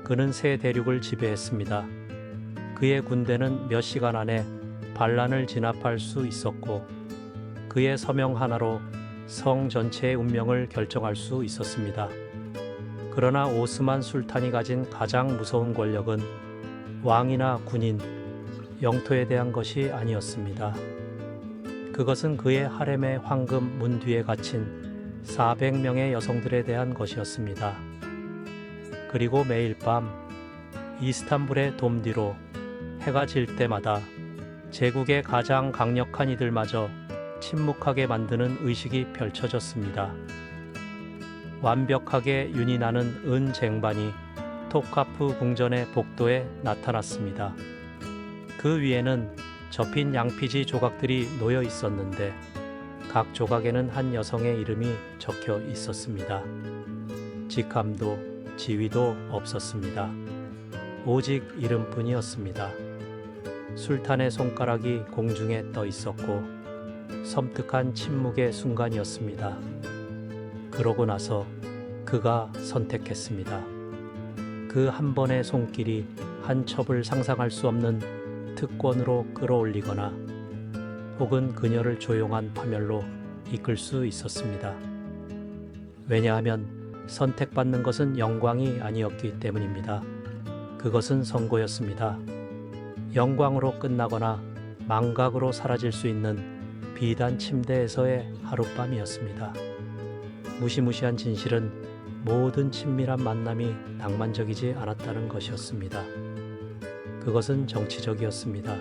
그는 세 대륙을 지배했습니다. 그의 군대는 몇 시간 안에 반란을 진압할 수 있었고 그의 서명 하나로 성 전체의 운명을 결정할 수 있었습니다. 그러나 오스만 술탄이 가진 가장 무서운 권력은 왕이나 군인, 영토에 대한 것이 아니었습니다. 그것은 그의 하렘의 황금 문 뒤에 갇힌 400명의 여성들에 대한 것이었습니다. 그리고 매일 밤 이스탄불의 돔 뒤로 해가 질 때마다 제국의 가장 강력한 이들마저 침묵하게 만드는 의식이 펼쳐졌습니다. 완벽하게 윤이 나는 은 쟁반이 톱카프 궁전의 복도에 나타났습니다. 그 위에는 접힌 양피지 조각들이 놓여 있었는데 각 조각에는 한 여성의 이름이 적혀 있었습니다. 직함도 지위도 없었습니다. 오직 이름뿐이었습니다. 술탄의 손가락이 공중에 떠 있었고 섬뜩한 침묵의 순간이었습니다. 그러고 나서 그가 선택했습니다. 그 한 번의 손길이 한 첩을 상상할 수 없는 특권으로 끌어올리거나 혹은 그녀를 조용한 파멸로 이끌 수 있었습니다. 왜냐하면 선택받는 것은 영광이 아니었기 때문입니다. 그것은 선고였습니다. 영광으로 끝나거나 망각으로 사라질 수 있는 비단 침대에서의 하룻밤이었습니다. 무시무시한 진실은 모든 친밀한 만남이 낭만적이지 않았다는 것이었습니다. 그것은 정치적이었습니다.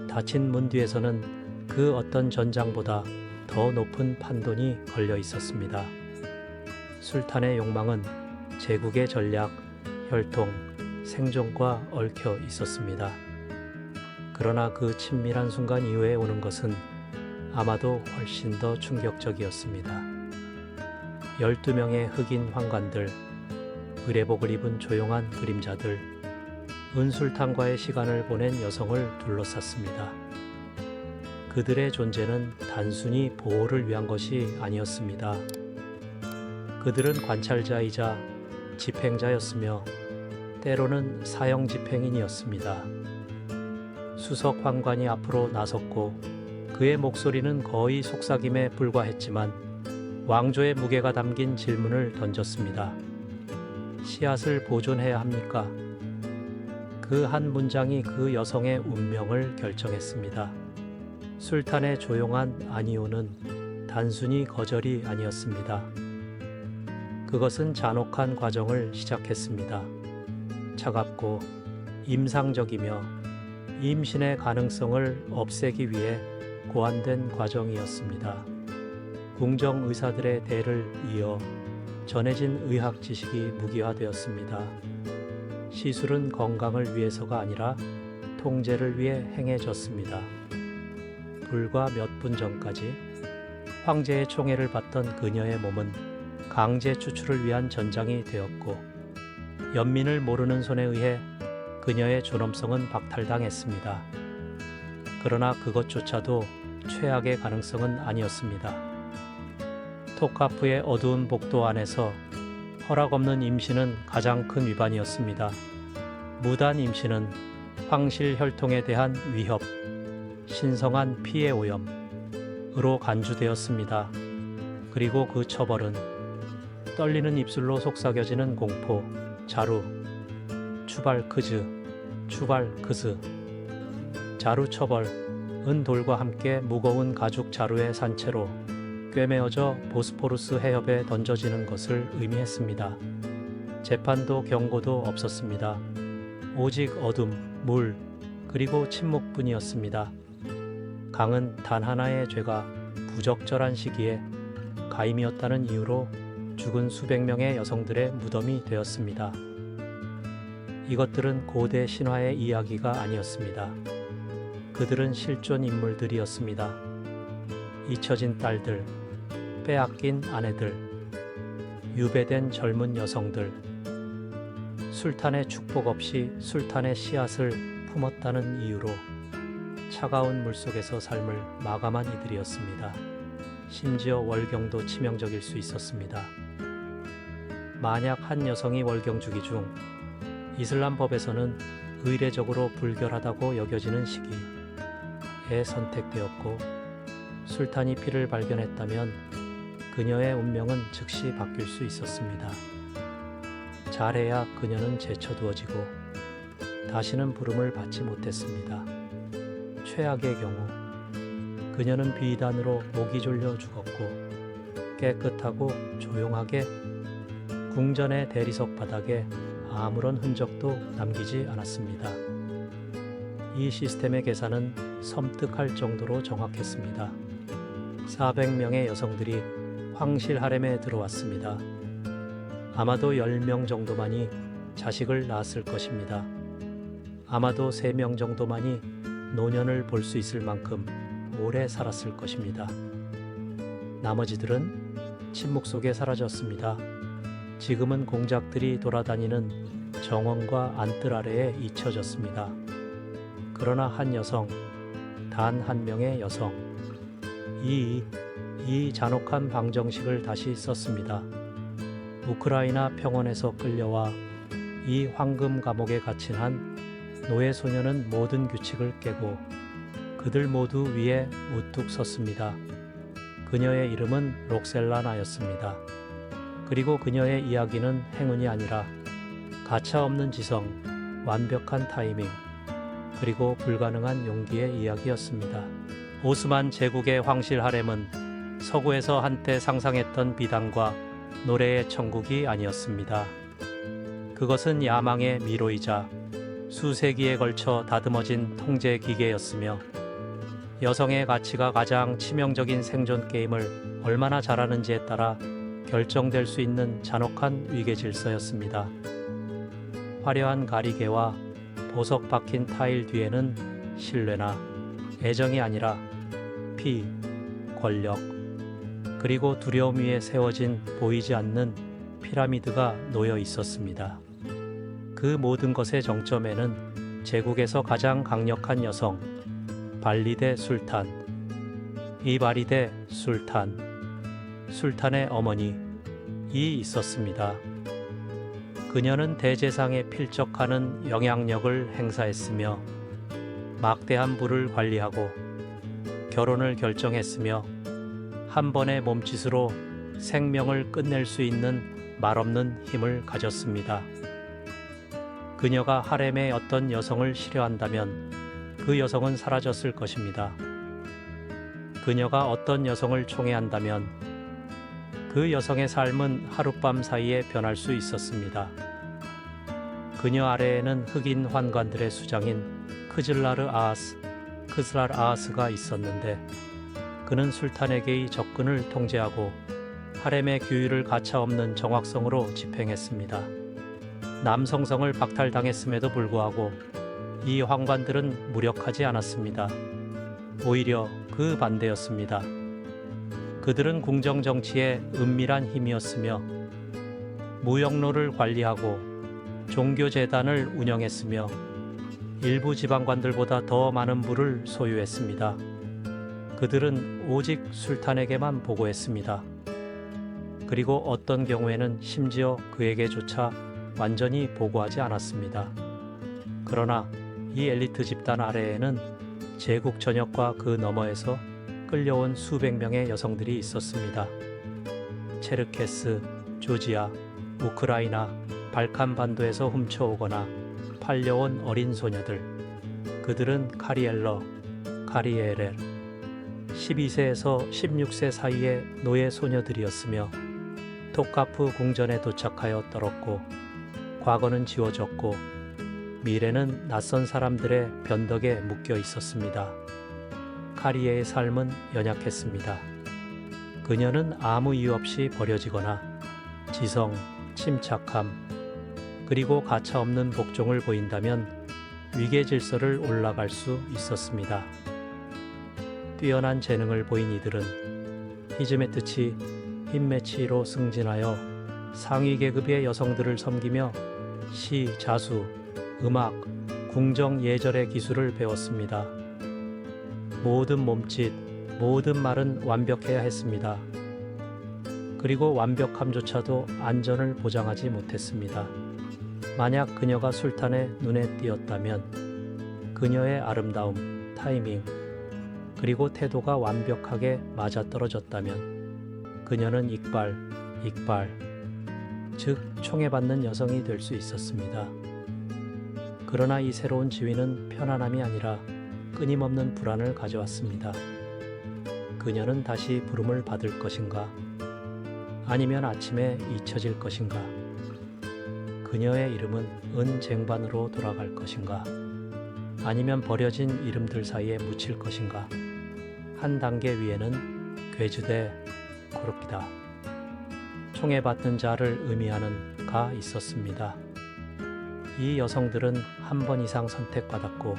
닫힌 문 뒤에서는 그 어떤 전장보다 더 높은 판돈이 걸려 있었습니다. 술탄의 욕망은 제국의 전략, 혈통, 생존과 얽혀 있었습니다. 그러나 그 친밀한 순간 이후에 오는 것은 아마도 훨씬 더 충격적이었습니다. 12명의 흑인 황관들, 의례복을 입은 조용한 그림자들, 은술탄과의 시간을 보낸 여성을 둘러쌌습니다. 그들의 존재는 단순히 보호를 위한 것이 아니었습니다. 그들은 관찰자이자 집행자였으며 때로는 사형 집행인이었습니다. 수석 황관이 앞으로 나섰고 그의 목소리는 거의 속삭임에 불과했지만 왕조의 무게가 담긴 질문을 던졌습니다. 씨앗을 보존해야 합니까? 그 한 문장이 그 여성의 운명을 결정했습니다. 술탄의 조용한 아니오는 단순히 거절이 아니었습니다. 그것은 잔혹한 과정을 시작했습니다. 차갑고 임상적이며 임신의 가능성을 없애기 위해 고안된 과정이었습니다. 궁정 의사들의 대를 이어 전해진 의학 지식이 무기화되었습니다. 시술은 건강을 위해서가 아니라 통제를 위해 행해졌습니다. 불과 몇 분 전까지 황제의 총애를 받던 그녀의 몸은 강제 추출을 위한 전장이 되었고 연민을 모르는 손에 의해 그녀의 존엄성은 박탈당했습니다. 그러나 그것조차도 최악의 가능성은 아니었습니다. 톱카프의 어두운 복도 안에서 허락 없는 임신은 가장 큰 위반이었습니다. 무단 임신은 황실 혈통에 대한 위협, 신성한 피해 오염으로 간주되었습니다. 그리고 그 처벌은 떨리는 입술로 속삭여지는 공포, 자루, 추발크즈, 자루 처벌은 돌과 함께 무거운 가죽 자루의 산채로 꿰매어져 보스포루스 해협에 던져지는 것을 의미했습니다. 재판도 경고도 없었습니다. 오직 어둠, 물, 그리고 침묵뿐이었습니다. 강은 단 하나의 죄가 부적절한 시기에 가임이었다는 이유로 죽은 수백 명의 여성들의 무덤이 되었습니다. 이것들은 고대 신화의 이야기가 아니었습니다. 그들은 실존 인물들이었습니다. 잊혀진 딸들, 빼앗긴 아내들, 유배된 젊은 여성들, 술탄의 축복 없이 술탄의 씨앗을 품었다는 이유로 차가운 물속에서 삶을 마감한 이들이었습니다. 심지어 월경도 치명적일 수 있었습니다. 만약 한 여성이 월경주기 중 이슬람 법에서는 의례적으로 불결하다고 여겨지는 시기에 선택되었고, 술탄이 피를 발견했다면 그녀의 운명은 즉시 바뀔 수 있었습니다. 잘해야 그녀는 제쳐두어지고 다시는 부름을 받지 못했습니다. 최악의 경우 그녀는 비단으로 목이 졸려 죽었고, 깨끗하고 조용하게 궁전의 대리석 바닥에 아무런 흔적도 남기지 않았습니다. 이 시스템의 계산은 섬뜩할 정도로 정확했습니다. 400명의 여성들이 황실 하렘에 들어왔습니다. 아마도 10명 정도만이 자식을 낳았을 것입니다. 아마도 3명 정도만이 노년을 볼 수 있을 만큼 오래 살았을 것입니다. 나머지들은 침묵 속에 사라졌습니다. 지금은 공작들이 돌아다니는 정원과 안뜰 아래에 잊혀졌습니다. 그러나 한 여성, 단 한 명의 여성, 이 잔혹한 방정식을 다시 썼습니다. 우크라이나 평원에서 끌려와 이 황금 감옥에 갇힌 한 노예 소녀는 모든 규칙을 깨고 그들 모두 위에 우뚝 섰습니다. 그녀의 이름은 록셀라나였습니다. 그리고 그녀의 이야기는 행운이 아니라 가차없는 지성, 완벽한 타이밍, 그리고 불가능한 용기의 이야기였습니다. 오스만 제국의 황실 하렘은 서구에서 한때 상상했던 비단과 노래의 천국이 아니었습니다. 그것은 야망의 미로이자 수세기에 걸쳐 다듬어진 통제 기계였으며, 여성의 가치가 가장 치명적인 생존 게임을 얼마나 잘하는지에 따라 결정될 수 있는 잔혹한 위계 질서였습니다. 화려한 가리개와 보석 박힌 타일 뒤에는 신뢰나 애정이 아니라 피, 권력, 그리고 두려움 위에 세워진 보이지 않는 피라미드가 놓여 있었습니다. 그 모든 것의 정점에는 제국에서 가장 강력한 여성, 발리데 술탄, 이 바리데 술탄의 어머니, 이 있었습니다. 그녀는 대제상에 필적하는 영향력을 행사했으며, 막대한 부를 관리하고 결혼을 결정했으며, 한 번의 몸짓으로 생명을 끝낼 수 있는 말없는 힘을 가졌습니다. 그녀가 하렘의 어떤 여성을 싫어한다면 그 여성은 사라졌을 것입니다. 그녀가 어떤 여성을 총애한다면 그 여성의 삶은 하룻밤 사이에 변할 수 있었습니다. 그녀 아래에는 흑인 환관들의 수장인 크슬랄 아하스가 있었는데, 그는 술탄에게의 접근을 통제하고 하렘의 규율을 가차없는 정확성으로 집행했습니다. 남성성을 박탈당했음에도 불구하고 이 황관들은 무력하지 않았습니다. 오히려 그 반대였습니다. 그들은 궁정 정치의 은밀한 힘이었으며, 무역로를 관리하고 종교 재단을 운영했으며, 일부 지방관들보다 더 많은 부를 소유했습니다. 그들은 오직 술탄에게만 보고했습니다. 그리고 어떤 경우에는 심지어 그에게조차 완전히 보고하지 않았습니다. 그러나 이 엘리트 집단 아래에는 제국 전역과 그 너머에서 끌려온 수백 명의 여성들이 있었습니다. 체르케스, 조지아, 우크라이나, 발칸 반도에서 훔쳐오거나 팔려온 어린 소녀들, 그들은 카리엘렐, 12세에서 16세 사이의 노예 소녀들이었으며, 톱카프 궁전에 도착하여 떨었고, 과거는 지워졌고, 미래는 낯선 사람들의 변덕에 묶여 있었습니다. 카리에의 삶은 연약했습니다. 그녀는 아무 이유 없이 버려지거나 지성, 침착함, 그리고 가차없는 복종을 보인다면 위계 질서를 올라갈 수 있었습니다. 뛰어난 재능을 보인 이들은 히즈메트치, 흰매치로 승진하여 상위 계급의 여성들을 섬기며 시, 자수, 음악, 궁정 예절의 기술을 배웠습니다. 모든 몸짓, 모든 말은 완벽해야 했습니다. 그리고 완벽함조차도 안전을 보장하지 못했습니다. 만약 그녀가 술탄의 눈에 띄었다면 그녀의 아름다움, 타이밍, 그리고 태도가 완벽하게 맞아떨어졌다면 그녀는 이ቅ발, 즉 총애받는 여성이 될 수 있었습니다. 그러나 이 새로운 지위는 편안함이 아니라 끊임없는 불안을 가져왔습니다. 그녀는 다시 부름을 받을 것인가? 아니면 아침에 잊혀질 것인가? 그녀의 이름은 은쟁반으로 돌아갈 것인가? 아니면 버려진 이름들 사이에 묻힐 것인가? 한 단계 위에는 괴주대 코르키다. 총애받는 자를 의미하는 가 있었습니다. 이 여성들은 한 번 이상 선택받았고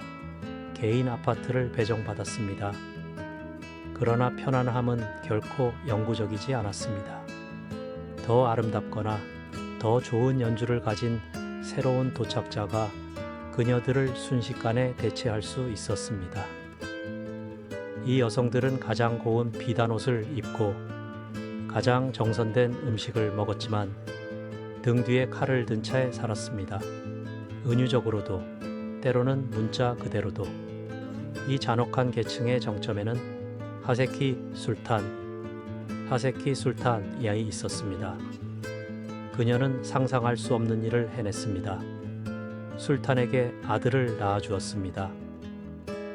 개인 아파트를 배정받았습니다. 그러나 편안함은 결코 영구적이지 않았습니다. 더 아름답거나 더 좋은 연주를 가진 새로운 도착자가 그녀들을 순식간에 대체할 수 있었습니다. 이 여성들은 가장 고운 비단옷을 입고 가장 정선된 음식을 먹었지만 등 뒤에 칼을 든 채 살았습니다. 은유적으로도 때로는 문자 그대로도 이 잔혹한 계층의 정점에는 하세키 술탄이 있었습니다. 그녀는 상상할 수 없는 일을 해냈습니다. 술탄에게 아들을 낳아주었습니다.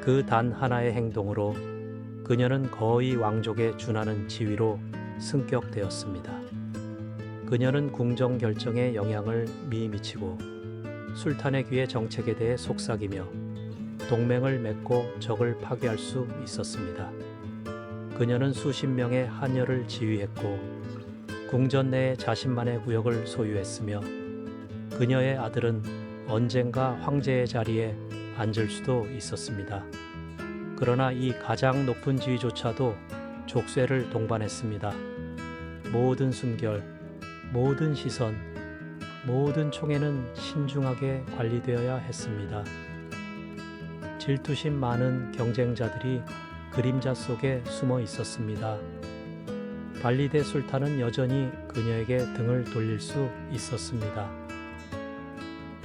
그 단 하나의 행동으로 그녀는 거의 왕족에 준하는 지위로 승격되었습니다. 그녀는 궁정 결정에 영향을 미치고 술탄의 귀의 정책에 대해 속삭이며 동맹을 맺고 적을 파괴할 수 있었습니다. 그녀는 수십 명의 하녀를 지휘했고 궁전 내에 자신만의 구역을 소유했으며 그녀의 아들은 언젠가 황제의 자리에 앉을 수도 있었습니다. 그러나 이 가장 높은 지위조차도 족쇄를 동반했습니다. 모든 숨결, 모든 시선, 모든 총애는 신중하게 관리되어야 했습니다. 질투심 많은 경쟁자들이 그림자 속에 숨어 있었습니다. 발리데 술탄은 여전히 그녀에게 등을 돌릴 수 있었습니다.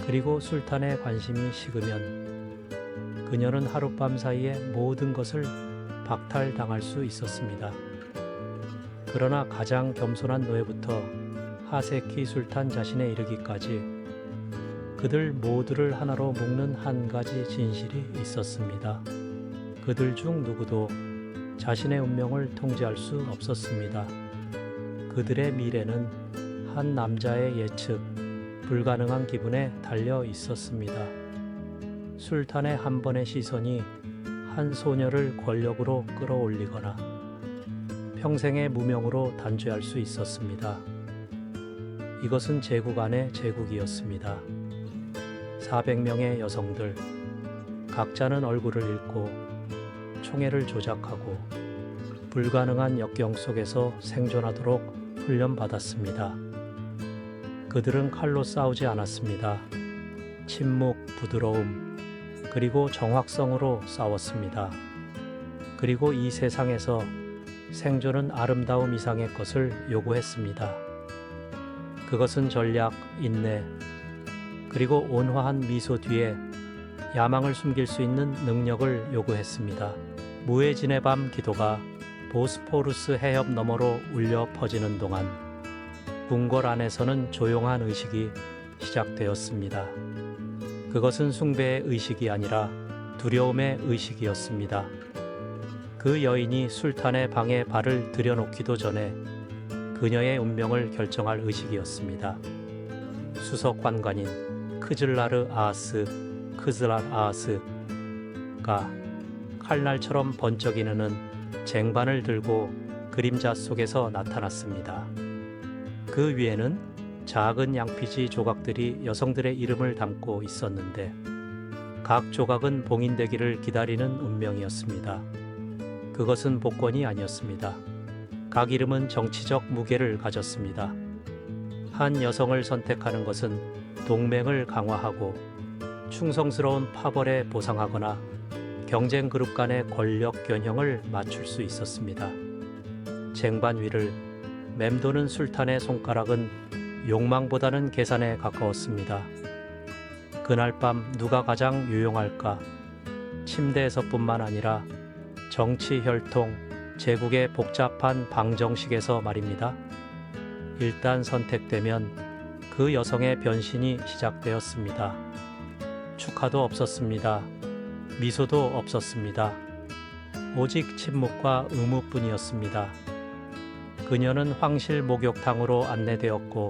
그리고 술탄의 관심이 식으면 그녀는 하룻밤 사이에 모든 것을 박탈당할 수 있었습니다. 그러나 가장 겸손한 노예부터 하세키 술탄 자신에 이르기까지 그들 모두를 하나로 묶는 한 가지 진실이 있었습니다. 그들 중 누구도 자신의 운명을 통제할 수 없었습니다. 그들의 미래는 한 남자의 예측, 불가능한 기분에 달려 있었습니다. 술탄의 한 번의 시선이 한 소녀를 권력으로 끌어올리거나 평생의 무명으로 단죄할 수 있었습니다. 이것은 제국 안의 제국이었습니다. 400명의 여성들, 각자는 얼굴을 잃고 총애를 조작하고 불가능한 역경 속에서 생존하도록 훈련받았습니다. 그들은 칼로 싸우지 않았습니다. 침묵, 부드러움, 그리고 정확성으로 싸웠습니다. 그리고 이 세상에서 생존은 아름다움 이상의 것을 요구했습니다. 그것은 전략, 인내, 그리고 온화한 미소 뒤에 야망을 숨길 수 있는 능력을 요구했습니다. 무해진의 밤 기도가 보스포루스 해협 너머로 울려 퍼지는 동안 궁궐 안에서는 조용한 의식이 시작되었습니다. 그것은 숭배의 의식이 아니라 두려움의 의식이었습니다. 그 여인이 술탄의 방에 발을 들여놓기도 전에 그녀의 운명을 결정할 의식이었습니다. 수석 관관인 크즐라르 아하스가 칼날처럼 번쩍이는 쟁반을 들고 그림자 속에서 나타났습니다. 그 위에는 작은 양피지 조각들이 여성들의 이름을 담고 있었는데 각 조각은 봉인되기를 기다리는 운명이었습니다. 그것은 복권이 아니었습니다. 각 이름은 정치적 무게를 가졌습니다. 한 여성을 선택하는 것은 동맹을 강화하고 충성스러운 파벌에 보상하거나 경쟁 그룹 간의 권력 균형을 맞출 수 있었습니다. 쟁반 위를 맴도는 술탄의 손가락은 욕망보다는 계산에 가까웠습니다. 그날 밤 누가 가장 유용할까? 침대에서뿐만 아니라 정치 혈통, 제국의 복잡한 방정식에서 말입니다. 일단 선택되면 그 여성의 변신이 시작되었습니다. 축하도 없었습니다. 미소도 없었습니다. 오직 침묵과 의무뿐이었습니다. 그녀는 황실 목욕탕으로 안내되었고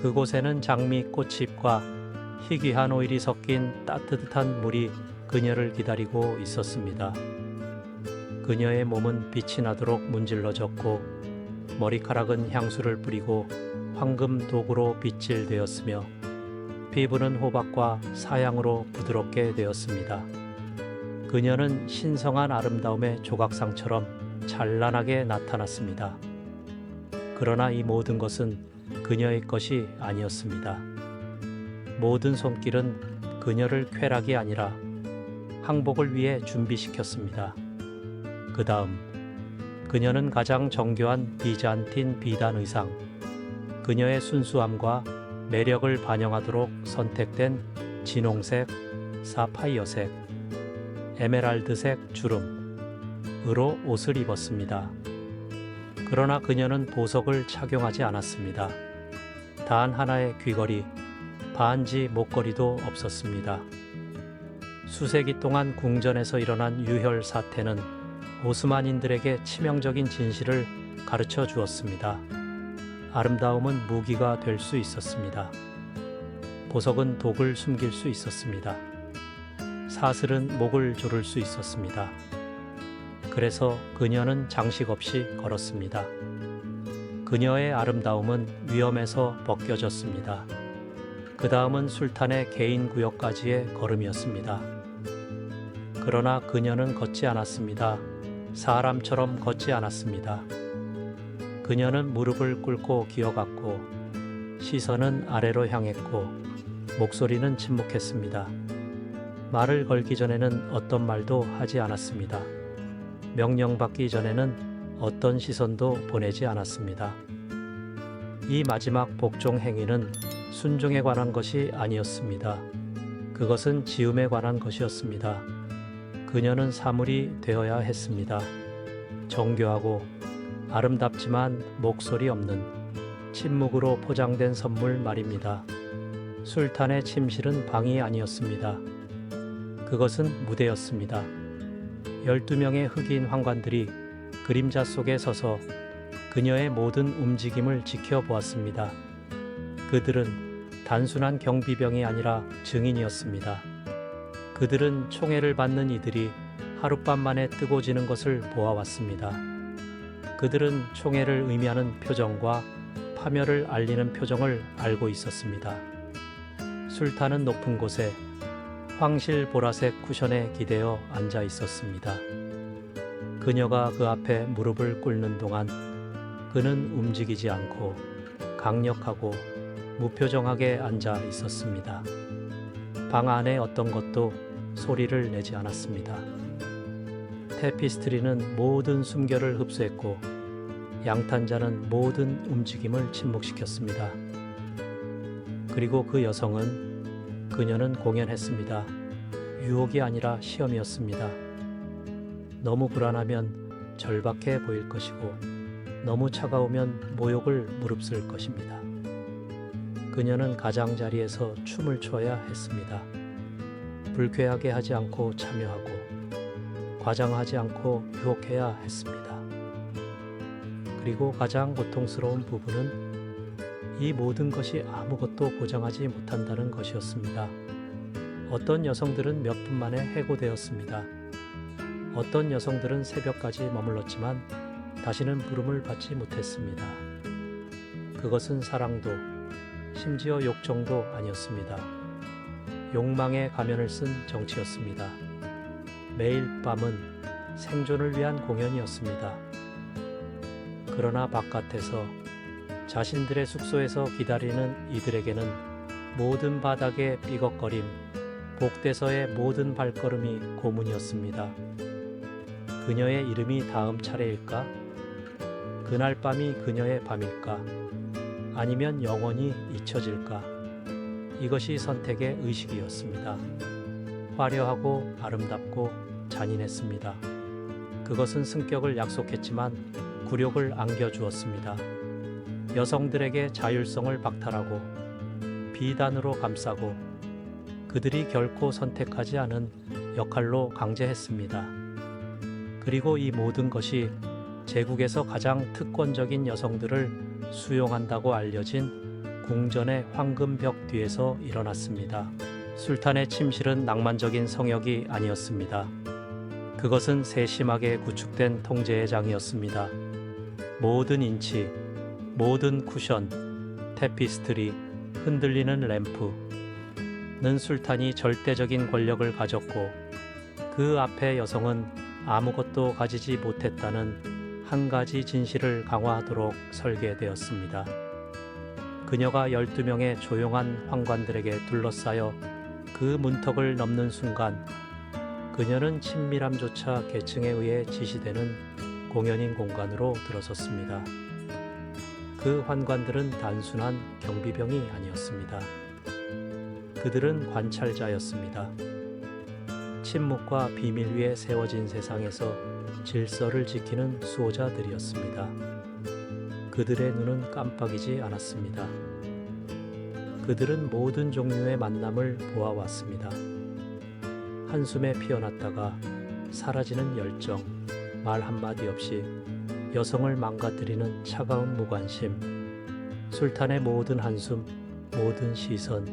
그곳에는 장미 꽃잎과 희귀한 오일이 섞인 따뜻한 물이 그녀를 기다리고 있었습니다. 그녀의 몸은 빛이 나도록 문질러졌고 머리카락은 향수를 뿌리고 황금 도구로 빗질되었으며 피부는 호박과 사향으로 부드럽게 되었습니다. 그녀는 신성한 아름다움의 조각상처럼 찬란하게 나타났습니다. 그러나 이 모든 것은 그녀의 것이 아니었습니다. 모든 손길은 그녀를 쾌락이 아니라 항복을 위해 준비시켰습니다. 그 다음 그녀는 가장 정교한 비잔틴 비단 의상, 그녀의 순수함과 매력을 반영하도록 선택된 진홍색, 사파이어색, 에메랄드색 주름으로 옷을 입었습니다. 그러나 그녀는 보석을 착용하지 않았습니다. 단 하나의 귀걸이, 반지, 목걸이도 없었습니다. 수세기 동안 궁전에서 일어난 유혈 사태는 오스만인들에게 치명적인 진실을 가르쳐 주었습니다. 아름다움은 무기가 될 수 있었습니다. 보석은 독을 숨길 수 있었습니다. 사슬은 목을 조를 수 있었습니다. 그래서 그녀는 장식 없이 걸었습니다. 그녀의 아름다움은 위험에서 벗겨졌습니다. 그 다음은 술탄의 개인 구역까지의 걸음이었습니다. 그러나 그녀는 걷지 않았습니다. 사람처럼 걷지 않았습니다. 그녀는 무릎을 꿇고 기어갔고 시선은 아래로 향했고 목소리는 침묵했습니다. 말을 걸기 전에는 어떤 말도 하지 않았습니다. 명령받기 전에는 어떤 시선도 보내지 않았습니다. 이 마지막 복종 행위는 순종에 관한 것이 아니었습니다. 그것은 지음에 관한 것이었습니다. 그녀는 사물이 되어야 했습니다. 정교하고 아름답지만 목소리 없는 침묵으로 포장된 선물 말입니다. 술탄의 침실은 방이 아니었습니다. 그것은 무대였습니다. 12명의 흑인 황관들이 그림자 속에 서서 그녀의 모든 움직임을 지켜보았습니다. 그들은 단순한 경비병이 아니라 증인이었습니다. 그들은 총애를 받는 이들이 하룻밤 만에 뜨고지는 것을 보아왔습니다. 그들은 총애를 의미하는 표정과 파멸을 알리는 표정을 알고 있었습니다. 술탄은 높은 곳에 황실 보라색 쿠션에 기대어 앉아 있었습니다. 그녀가 그 앞에 무릎을 꿇는 동안 그는 움직이지 않고 강력하고 무표정하게 앉아 있었습니다. 방 안에 어떤 것도 소리를 내지 않았습니다. 테피스트리는 모든 숨결을 흡수했고 양탄자는 모든 움직임을 침묵시켰습니다. 그리고 그 여성은 그녀는 공연했습니다. 유혹이 아니라 시험이었습니다. 너무 불안하면 절박해 보일 것이고 너무 차가우면 모욕을 무릅쓸 것입니다. 그녀는 가장자리에서 춤을 춰야 했습니다. 불쾌하게 하지 않고 참여하고 과장하지 않고 유혹해야 했습니다. 그리고 가장 고통스러운 부분은 이 모든 것이 아무것도 보장하지 못한다는 것이었습니다. 어떤 여성들은 몇 분 만에 해고되었습니다. 어떤 여성들은 새벽까지 머물렀지만 다시는 부름을 받지 못했습니다. 그것은 사랑도 심지어 욕정도 아니었습니다. 욕망의 가면을 쓴 정치였습니다. 매일 밤은 생존을 위한 공연이었습니다. 그러나 바깥에서 자신들의 숙소에서 기다리는 이들에게는 모든 바닥의 삐걱거림, 복대서의 모든 발걸음이 고문이었습니다. 그녀의 이름이 다음 차례일까? 그날 밤이 그녀의 밤일까? 아니면 영원히 잊혀질까? 이것이 선택의 의식이었습니다. 화려하고 아름답고 잔인했습니다. 그것은 승격을 약속했지만 굴욕을 안겨주었습니다. 여성들에게 자율성을 박탈하고 비단으로 감싸고 그들이 결코 선택하지 않은 역할로 강제했습니다. 그리고 이 모든 것이 제국에서 가장 특권적인 여성들을 수용한다고 알려진 궁전의 황금벽 뒤에서 일어났습니다. 술탄의 침실은 낭만적인 성역이 아니었습니다. 그것은 세심하게 구축된 통제의 장이었습니다. 모든 인치, 모든 쿠션, 테피스트리, 흔들리는 램프는 술탄이 절대적인 권력을 가졌고 그 앞에 여성은 아무것도 가지지 못했다는 한 가지 진실을 강화하도록 설계되었습니다. 그녀가 12명의 조용한 황관들에게 둘러싸여 그 문턱을 넘는 순간 그녀는 친밀함조차 계층에 의해 지시되는 공연인 공간으로 들어섰습니다. 그 환관들은 단순한 경비병이 아니었습니다. 그들은 관찰자였습니다. 침묵과 비밀 위에 세워진 세상에서 질서를 지키는 수호자들이었습니다. 그들의 눈은 깜빡이지 않았습니다. 그들은 모든 종류의 만남을 보아왔습니다. 한숨에 피어났다가 사라지는 열정, 말 한마디 없이 여성을 망가뜨리는 차가운 무관심, 술탄의 모든 한숨, 모든 시선,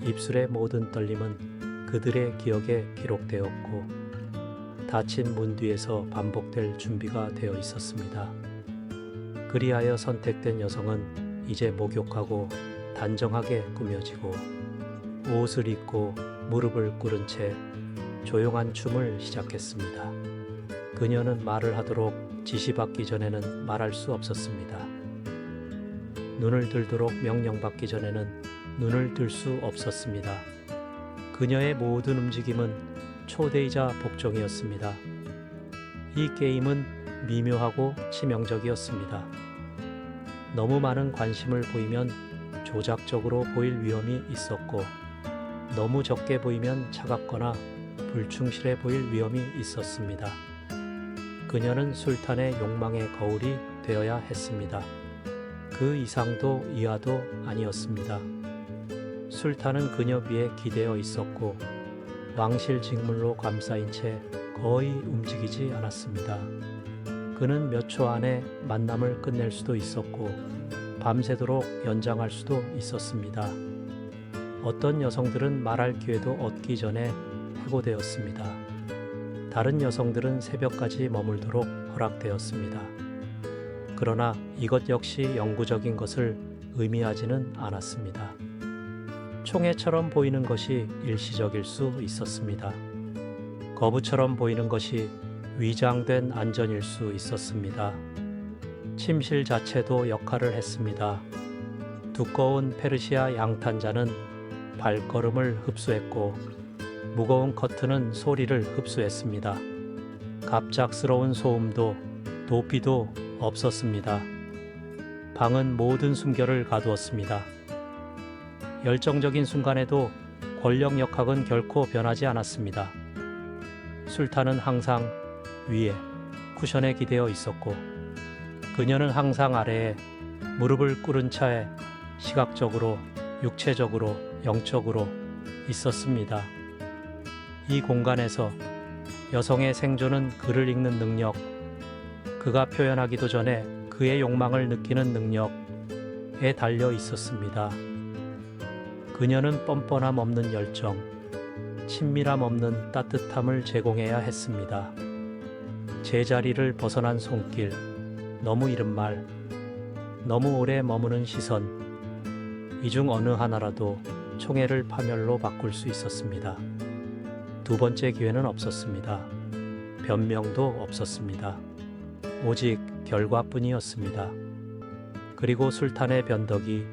입술의 모든 떨림은 그들의 기억에 기록되었고 닫힌 문 뒤에서 반복될 준비가 되어 있었습니다. 그리하여 선택된 여성은 이제 목욕하고 단정하게 꾸며지고 옷을 입고 무릎을 꿇은 채 조용한 춤을 시작했습니다. 그녀는 말을 하도록 지시받기 전에는 말할 수 없었습니다. 눈을 들도록 명령받기 전에는 눈을 들 수 없었습니다. 그녀의 모든 움직임은 초대이자 복종이었습니다. 이 게임은 미묘하고 치명적이었습니다. 너무 많은 관심을 보이면 조작적으로 보일 위험이 있었고 너무 적게 보이면 차갑거나 불충실해 보일 위험이 있었습니다. 그녀는 술탄의 욕망의 거울이 되어야 했습니다. 그 이상도 이하도 아니었습니다. 술탄은 그녀 위에 기대어 있었고 왕실 직물로 감싸인 채 거의 움직이지 않았습니다. 그는 몇 초 안에 만남을 끝낼 수도 있었고 밤새도록 연장할 수도 있었습니다. 어떤 여성들은 말할 기회도 얻기 전에 해고되었습니다. 다른 여성들은 새벽까지 머물도록 허락되었습니다. 그러나 이것 역시 영구적인 것을 의미하지는 않았습니다. 총애처럼 보이는 것이 일시적일 수 있었습니다. 거부처럼 보이는 것이 위장된 안전일 수 있었습니다. 침실 자체도 역할을 했습니다. 두꺼운 페르시아 양탄자는 발걸음을 흡수했고 무거운 커튼은 소리를 흡수했습니다. 갑작스러운 소음도 도피도 없었습니다. 방은 모든 숨결을 가두었습니다. 열정적인 순간에도 권력 역학은 결코 변하지 않았습니다. 술탄은 항상 위에 쿠션에 기대어 있었고 그녀는 항상 아래에 무릎을 꿇은 차에 시각적으로, 육체적으로, 영적으로 있었습니다. 이 공간에서 여성의 생존은 글을 읽는 능력, 그가 표현하기도 전에 그의 욕망을 느끼는 능력에 달려 있었습니다. 그녀는 뻔뻔함 없는 열정, 친밀함 없는 따뜻함을 제공해야 했습니다. 제자리를 벗어난 손길, 너무 이른 말, 너무 오래 머무는 시선, 이 중 어느 하나라도 총애를 파멸로 바꿀 수 있었습니다. 두 번째 기회는 없었습니다. 변명도 없었습니다. 오직 결과뿐이었습니다. 그리고 술탄의 변덕이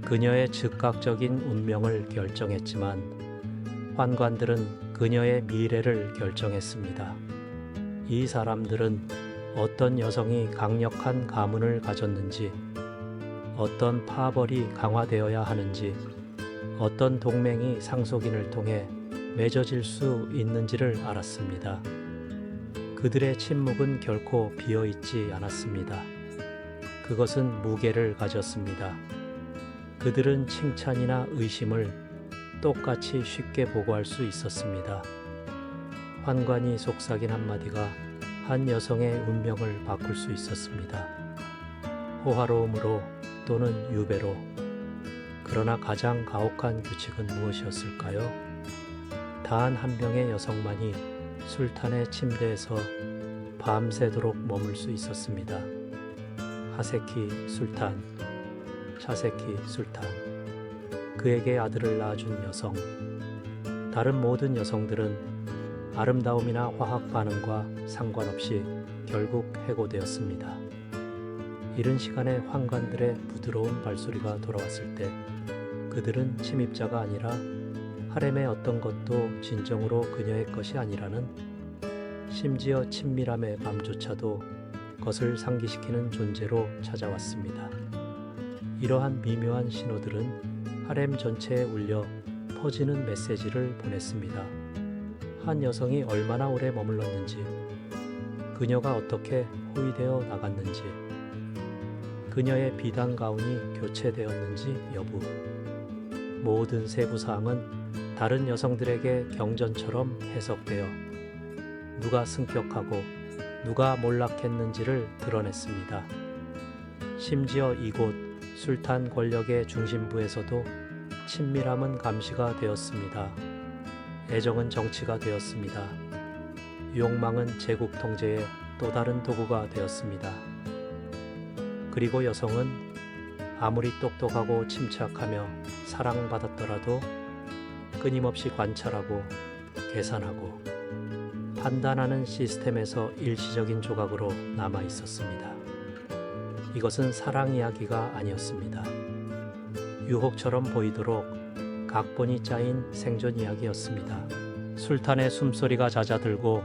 그녀의 즉각적인 운명을 결정했지만 환관들은 그녀의 미래를 결정했습니다. 이 사람들은 어떤 여성이 강력한 가문을 가졌는지, 어떤 파벌이 강화되어야 하는지, 어떤 동맹이 상속인을 통해 맺어질 수 있는지를 알았습니다. 그들의 침묵은 결코 비어있지 않았습니다. 그것은 무게를 가졌습니다. 그들은 칭찬이나 의심을 똑같이 쉽게 보고할 수 있었습니다. 환관이 속삭인 한마디가 한 여성의 운명을 바꿀 수 있었습니다. 호화로움으로 또는 유배로. 그러나 가장 가혹한 규칙은 무엇이었을까요? 단 한 명의 여성만이 술탄의 침대에서 밤새도록 머물 수 있었습니다. 하세키 술탄, 차세키 술탄. 그에게 아들을 낳아준 여성. 다른 모든 여성들은 아름다움이나 화학 반응과 상관없이 결국 해고되었습니다. 이른 시간에 환관들의 부드러운 발소리가 돌아왔을 때 그들은 침입자가 아니라 하렘의 어떤 것도 진정으로 그녀의 것이 아니라는, 심지어 친밀함의 밤조차도 것을 상기시키는 존재로 찾아왔습니다. 이러한 미묘한 신호들은 하렘 전체에 울려 퍼지는 메시지를 보냈습니다. 한 여성이 얼마나 오래 머물렀는지, 그녀가 어떻게 호위되어 나갔는지, 그녀의 비단 가운이 교체되었는지 여부. 모든 세부사항은 다른 여성들에게 경전처럼 해석되어 누가 승격하고 누가 몰락했는지를 드러냈습니다. 심지어 이곳 술탄 권력의 중심부에서도 친밀함은 감시가 되었습니다. 애정은 정치가 되었습니다. 욕망은 제국 통제의 또 다른 도구가 되었습니다. 그리고 여성은 아무리 똑똑하고 침착하며 사랑받았더라도 끊임없이 관찰하고 계산하고 판단하는 시스템에서 일시적인 조각으로 남아 있었습니다. 이것은 사랑 이야기가 아니었습니다. 유혹처럼 보이도록 각본이 짜인 생존 이야기였습니다. 술탄의 숨소리가 잦아들고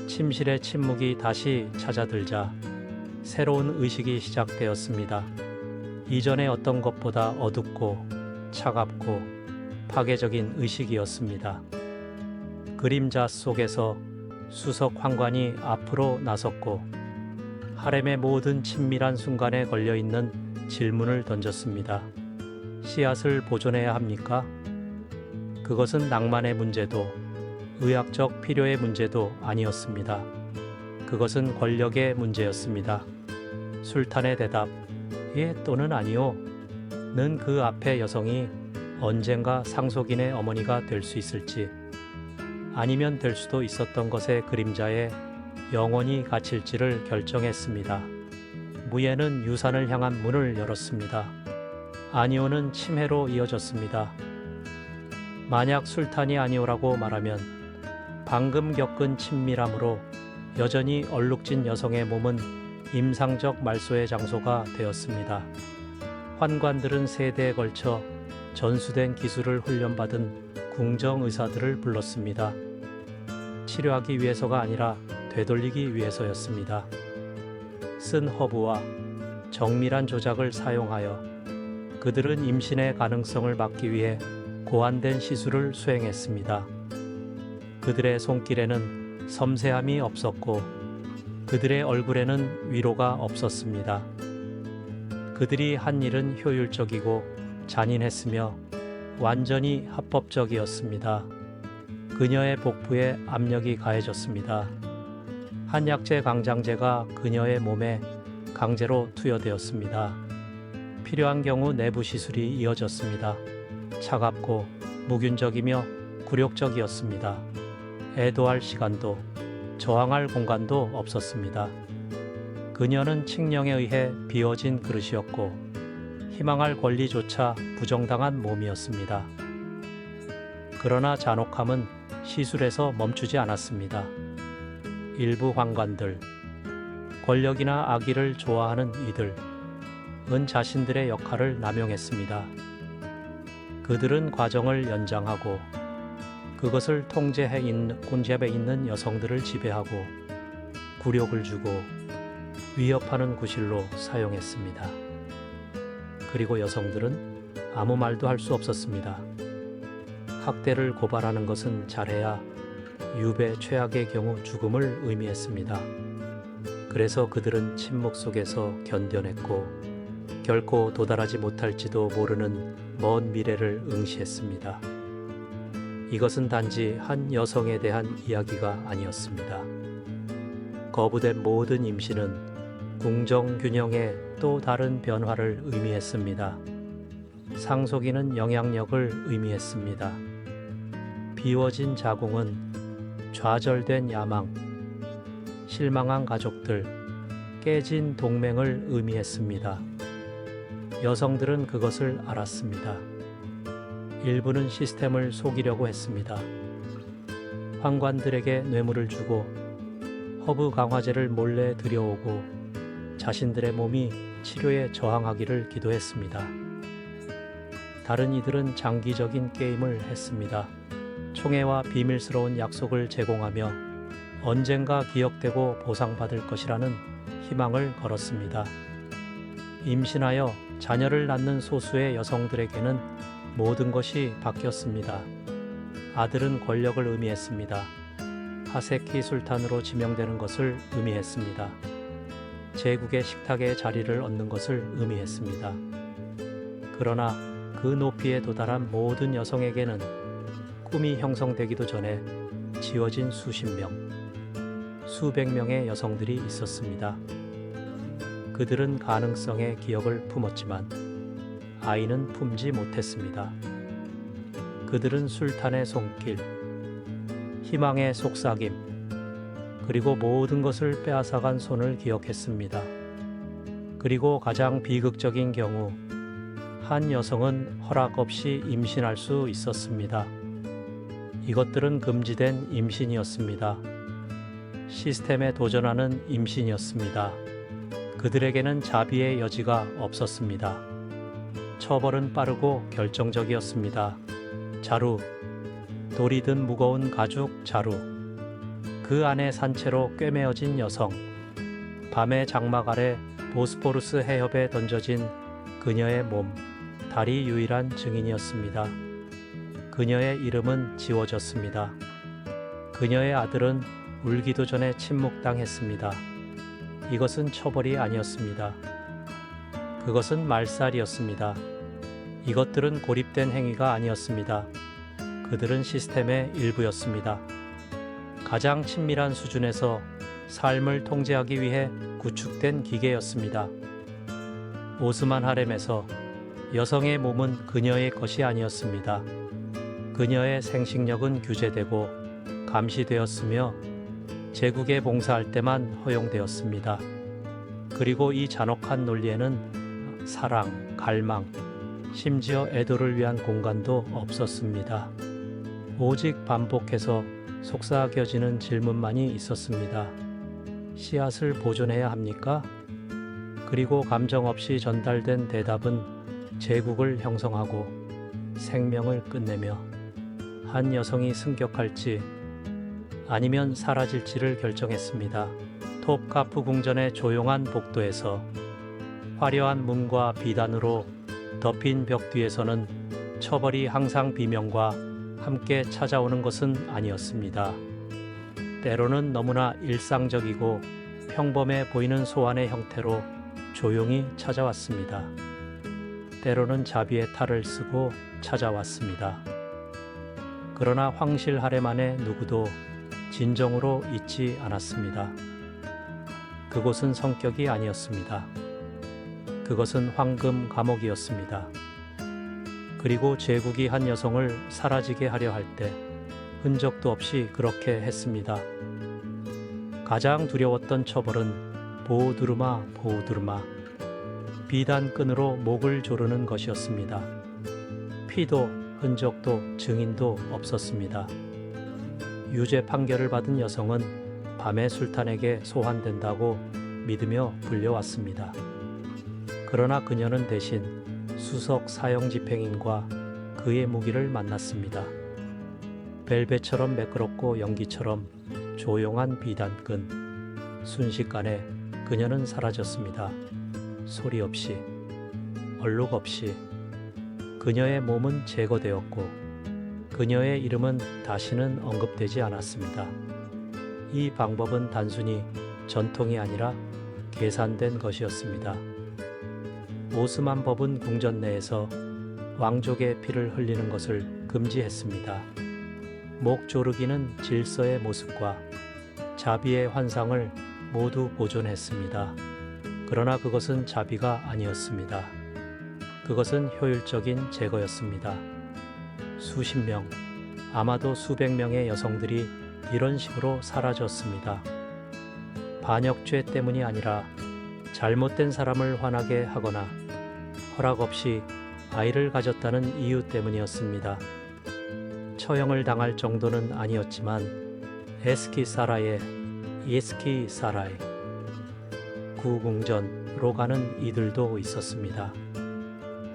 침실의 침묵이 다시 찾아들자 새로운 의식이 시작되었습니다. 이전의 어떤 것보다 어둡고 차갑고 파괴적인 의식이었습니다. 그림자 속에서 수석 환관이 앞으로 나섰고 하렘의 모든 친밀한 순간에 걸려있는 질문을 던졌습니다. 씨앗을 보존해야 합니까? 그것은 낭만의 문제도 의학적 필요의 문제도 아니었습니다. 그것은 권력의 문제였습니다. 술탄의 대답, 예 또는 아니요, 는 그 앞에 여성이 언젠가 상속인의 어머니가 될 수 있을지, 아니면 될 수도 있었던 것의 그림자에 영원히 갇힐지를 결정했습니다. 무예는 유산을 향한 문을 열었습니다. 아니오는 침해로 이어졌습니다. 만약 술탄이 아니오라고 말하면 방금 겪은 친밀함으로 여전히 얼룩진 여성의 몸은 임상적 말소의 장소가 되었습니다. 환관들은 세대에 걸쳐 전수된 기술을 훈련받은 궁정 의사들을 불렀습니다. 치료하기 위해서가 아니라 되돌리기 위해서였습니다. 쓴 허브와 정밀한 조작을 사용하여 그들은 임신의 가능성을 막기 위해 고안된 시술을 수행했습니다. 그들의 손길에는 섬세함이 없었고 그들의 얼굴에는 위로가 없었습니다. 그들이 한 일은 효율적이고 잔인했으며 완전히 합법적이었습니다. 그녀의 복부에 압력이 가해졌습니다. 한약재 강장제가 그녀의 몸에 강제로 투여되었습니다. 필요한 경우 내부 시술이 이어졌습니다. 차갑고 무균적이며 굴욕적이었습니다. 애도할 시간도 저항할 공간도 없었습니다. 그녀는 칙령에 의해 비워진 그릇이었고 희망할 권리조차 부정당한 몸이었습니다. 그러나 잔혹함은 시술에서 멈추지 않았습니다. 일부 환관들, 권력이나 악의를 좋아하는 이들은 자신들의 역할을 남용했습니다. 그들은 과정을 연장하고 그것을 통제해 있는 곤잡에 있는 여성들을 지배하고 굴욕을 주고 위협하는 구실로 사용했습니다. 그리고 여성들은 아무 말도 할 수 없었습니다. 학대를 고발하는 것은 잘해야 유배 최악의 경우 죽음을 의미했습니다. 그래서 그들은 침묵 속에서 견뎌냈고 결코 도달하지 못할지도 모르는 먼 미래를 응시했습니다. 이것은 단지 한 여성에 대한 이야기가 아니었습니다. 거부된 모든 임신은 궁정 균형의 또 다른 변화를 의미했습니다. 상속인은 영향력을 의미했습니다. 비워진 자궁은 좌절된 야망, 실망한 가족들, 깨진 동맹을 의미했습니다. 여성들은 그것을 알았습니다. 일부는 시스템을 속이려고 했습니다. 환관들에게 뇌물을 주고 허브 강화제를 몰래 들여오고 자신들의 몸이 치료에 저항하기를 기도했습니다. 다른 이들은 장기적인 게임을 했습니다. 총애와 비밀스러운 약속을 제공하며 언젠가 기억되고 보상받을 것이라는 희망을 걸었습니다. 임신하여 자녀를 낳는 소수의 여성들에게는 모든 것이 바뀌었습니다. 아들은 권력을 의미했습니다. 하세키 술탄으로 지명되는 것을 의미했습니다. 제국의 식탁에 자리를 얻는 것을 의미했습니다. 그러나 그 높이에 도달한 모든 여성에게는 꿈이 형성되기도 전에 지워진 수십 명, 수백 명의 여성들이 있었습니다. 그들은 가능성의 기억을 품었지만 아이는 품지 못했습니다. 그들은 술탄의 손길, 희망의 속삭임, 그리고 모든 것을 빼앗아간 손을 기억했습니다. 그리고 가장 비극적인 경우 한 여성은 허락 없이 임신할 수 있었습니다. 이것들은 금지된 임신이었습니다. 시스템에 도전하는 임신이었습니다. 그들에게는 자비의 여지가 없었습니다. 처벌은 빠르고 결정적이었습니다. 자루, 돌이 든 무거운 가죽 자루, 그 안에 산채로 꿰매어진 여성, 밤의 장막 아래 보스포루스 해협에 던져진 그녀의 몸, 달이 유일한 증인이었습니다. 그녀의 이름은 지워졌습니다. 그녀의 아들은 울기도 전에 침묵당했습니다. 이것은 처벌이 아니었습니다. 그것은 말살이었습니다. 이것들은 고립된 행위가 아니었습니다. 그들은 시스템의 일부였습니다. 가장 친밀한 수준에서 삶을 통제하기 위해 구축된 기계였습니다. 오스만 하렘에서 여성의 몸은 그녀의 것이 아니었습니다. 그녀의 생식력은 규제되고 감시되었으며 제국에 봉사할 때만 허용되었습니다. 그리고 이 잔혹한 논리에는 사랑, 갈망, 심지어 애도를 위한 공간도 없었습니다. 오직 반복해서 속삭여지는 질문만이 있었습니다. 씨앗을 보존해야 합니까? 그리고 감정 없이 전달된 대답은 제국을 형성하고 생명을 끝내며 한 여성이 승격할지 아니면 사라질지를 결정했습니다. 톱카프 궁전의 조용한 복도에서 화려한 문과 비단으로 덮인 벽 뒤에서는 처벌이 항상 비명과 함께 찾아오는 것은 아니었습니다. 때로는 너무나 일상적이고 평범해 보이는 소환의 형태로 조용히 찾아왔습니다. 때로는 자비의 탈을 쓰고 찾아왔습니다. 그러나 황실 하렘 안에 누구도 진정으로 있지 않았습니다. 그곳은 성격이 아니었습니다. 그것은 황금 감옥이었습니다. 그리고 제국이 한 여성을 사라지게 하려 할 때 흔적도 없이 그렇게 했습니다. 가장 두려웠던 처벌은 보호두르마, 비단끈으로 목을 조르는 것이었습니다. 피도 흔적도 증인도 없었습니다. 유죄 판결을 받은 여성은 밤의 술탄에게 소환된다고 믿으며 불려왔습니다. 그러나 그녀는 대신 수석 사형 집행인과 그의 무기를 만났습니다. 벨벳처럼 매끄럽고 연기처럼 조용한 비단끈. 순식간에 그녀는 사라졌습니다. 소리 없이, 얼룩 없이. 그녀의 몸은 제거되었고 그녀의 이름은 다시는 언급되지 않았습니다. 이 방법은 단순히 전통이 아니라 계산된 것이었습니다. 오스만 법은 궁전 내에서 왕족의 피를 흘리는 것을 금지했습니다. 목 조르기는 질서의 모습과 자비의 환상을 모두 보존했습니다. 그러나 그것은 자비가 아니었습니다. 그것은 효율적인 제거였습니다. 수십 명, 아마도 수백 명의 여성들이 이런 식으로 사라졌습니다. 반역죄 때문이 아니라 잘못된 사람을 화나게 하거나 허락 없이 아이를 가졌다는 이유 때문이었습니다. 처형을 당할 정도는 아니었지만 에스키사라의 예스키사라의 구궁전으로 가는 이들도 있었습니다.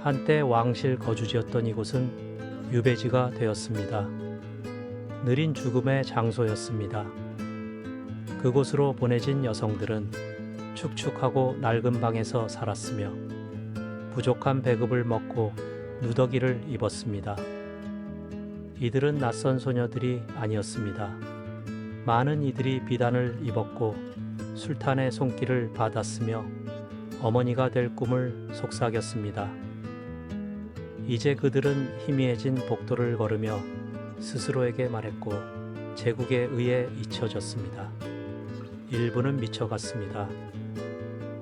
한때 왕실 거주지였던 이곳은 유배지가 되었습니다. 느린 죽음의 장소였습니다. 그곳으로 보내진 여성들은 축축하고 낡은 방에서 살았으며 부족한 배급을 먹고 누더기를 입었습니다. 이들은 낯선 소녀들이 아니었습니다. 많은 이들이 비단을 입었고 술탄의 손길을 받았으며 어머니가 될 꿈을 속삭였습니다. 이제 그들은 희미해진 복도를 걸으며 스스로에게 말했고 제국에 의해 잊혀졌습니다. 일부는 미쳐갔습니다.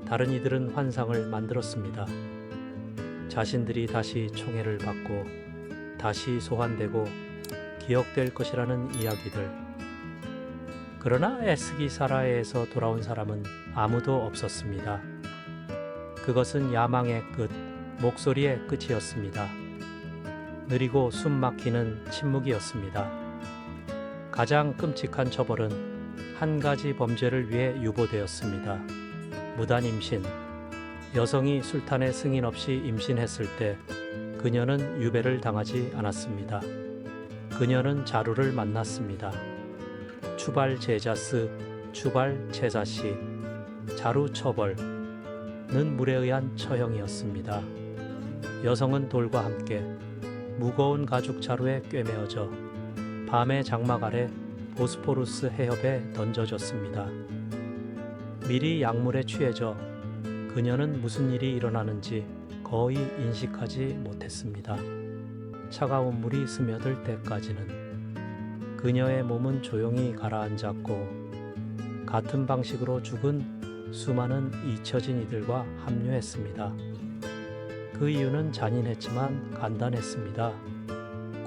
다른 이들은 환상을 만들었습니다. 자신들이 다시 총애를 받고 다시 소환되고 기억될 것이라는 이야기들. 그러나 에스기사라에서 돌아온 사람은 아무도 없었습니다. 그것은 야망의 끝, 목소리의 끝이었습니다. 느리고 숨 막히는 침묵이었습니다. 가장 끔찍한 처벌은 한 가지 범죄를 위해 유보되었습니다. 무단 임신. 여성이 술탄의 승인 없이 임신했을 때 그녀는 유배를 당하지 않았습니다. 그녀는 자루를 만났습니다. 추발 제자스, 추발 제사시, 자루 처벌는 물에 의한 처형이었습니다. 여성은 돌과 함께 무거운 가죽 자루에 꿰매어져 밤의 장막 아래 보스포루스 해협에 던져졌습니다. 미리 약물에 취해져 그녀는 무슨 일이 일어나는지 거의 인식하지 못했습니다. 차가운 물이 스며들 때까지는 그녀의 몸은 조용히 가라앉았고 같은 방식으로 죽은 수많은 잊혀진 이들과 합류했습니다. 그 이유는 잔인했지만 간단했습니다.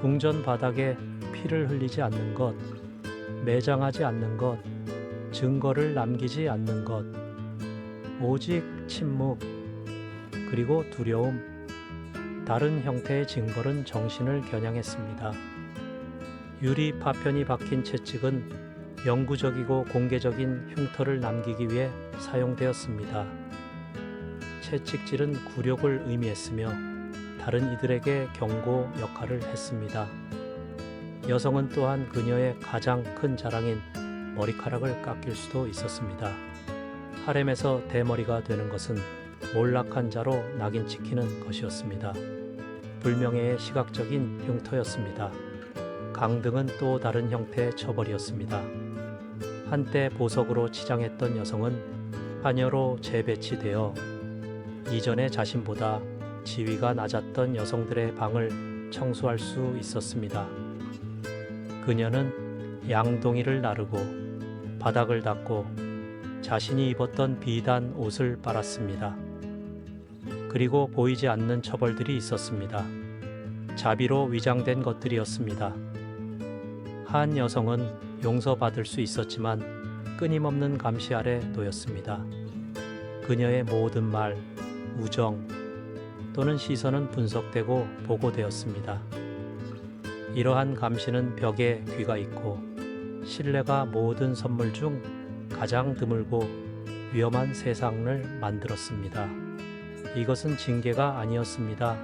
궁전 바닥에 피를 흘리지 않는 것, 매장하지 않는 것, 증거를 남기지 않는 것, 오직 침묵, 그리고 두려움. 다른 형태의 징벌은 정신을 겨냥했습니다. 유리 파편이 박힌 채찍은 영구적이고 공개적인 흉터를 남기기 위해 사용되었습니다. 채찍질은 굴욕을 의미했으며 다른 이들에게 경고 역할을 했습니다. 여성은 또한 그녀의 가장 큰 자랑인 머리카락을 깎일 수도 있었습니다. 하렘에서 대머리가 되는 것은 몰락한 자로 낙인 찍히는 것이었습니다. 불명예의 시각적인 흉터였습니다. 강등은 또 다른 형태의 처벌이었습니다. 한때 보석으로 치장했던 여성은 파녀로 재배치되어 이전의 자신보다 지위가 낮았던 여성들의 방을 청소할 수 있었습니다. 그녀는 양동이를 나르고 바닥을 닦고 자신이 입었던 비단 옷을 빨았습니다. 그리고 보이지 않는 처벌들이 있었습니다. 자비로 위장된 것들이었습니다. 한 여성은 용서받을 수 있었지만 끊임없는 감시 아래 놓였습니다. 그녀의 모든 말, 우정 또는 시선은 분석되고 보고되었습니다. 이러한 감시는 벽에 귀가 있고 신뢰가 모든 선물 중 가장 드물고 위험한 세상을 만들었습니다. 이것은 징계가 아니었습니다.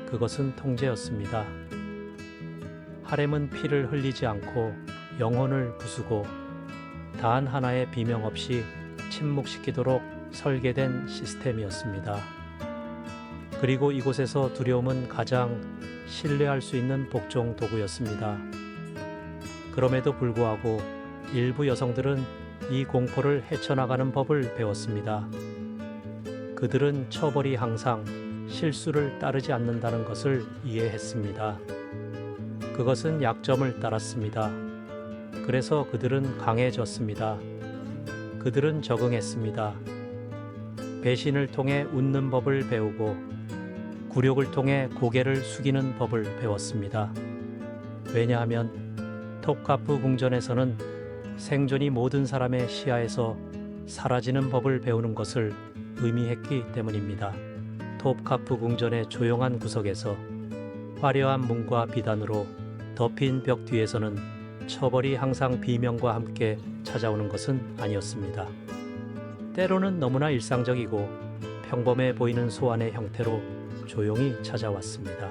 그것은 통제였습니다. 하렘은 피를 흘리지 않고 영혼을 부수고 단 하나의 비명 없이 침묵시키도록 설계된 시스템이었습니다. 그리고 이곳에서 두려움은 가장 신뢰할 수 있는 복종 도구였습니다. 그럼에도 불구하고 일부 여성들은 이 공포를 헤쳐나가는 법을 배웠습니다. 그들은 처벌이 항상 실수를 따르지 않는다는 것을 이해했습니다. 그것은 약점을 따랐습니다. 그래서 그들은 강해졌습니다. 그들은 적응했습니다. 배신을 통해 웃는 법을 배우고 굴욕을 통해 고개를 숙이는 법을 배웠습니다. 왜냐하면 톱카프 궁전에서는 생존이 모든 사람의 시야에서 사라지는 법을 배우는 것을 의미했기 때문입니다. 톱카프 궁전의 조용한 구석에서 화려한 문과 비단으로 덮인 벽 뒤에서는 처벌이 항상 비명과 함께 찾아오는 것은 아니었습니다. 때로는 너무나 일상적이고 평범해 보이는 소환의 형태로 조용히 찾아왔습니다.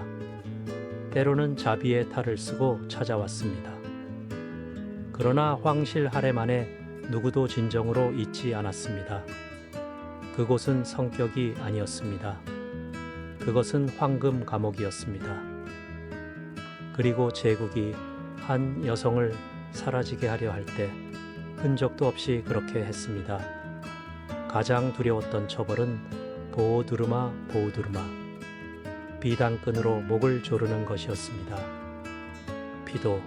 때로는 자비의 탈을 쓰고 찾아왔습니다. 그러나 황실 하렘 안에 누구도 진정으로 있지 않았습니다. 그곳은 성격이 아니었습니다. 그것은 황금 감옥이었습니다. 그리고 제국이 한 여성을 사라지게 하려 할 때 흔적도 없이 그렇게 했습니다. 가장 두려웠던 처벌은 보호두르마 보호두르마, 비단끈으로 목을 조르는 것이었습니다. 피도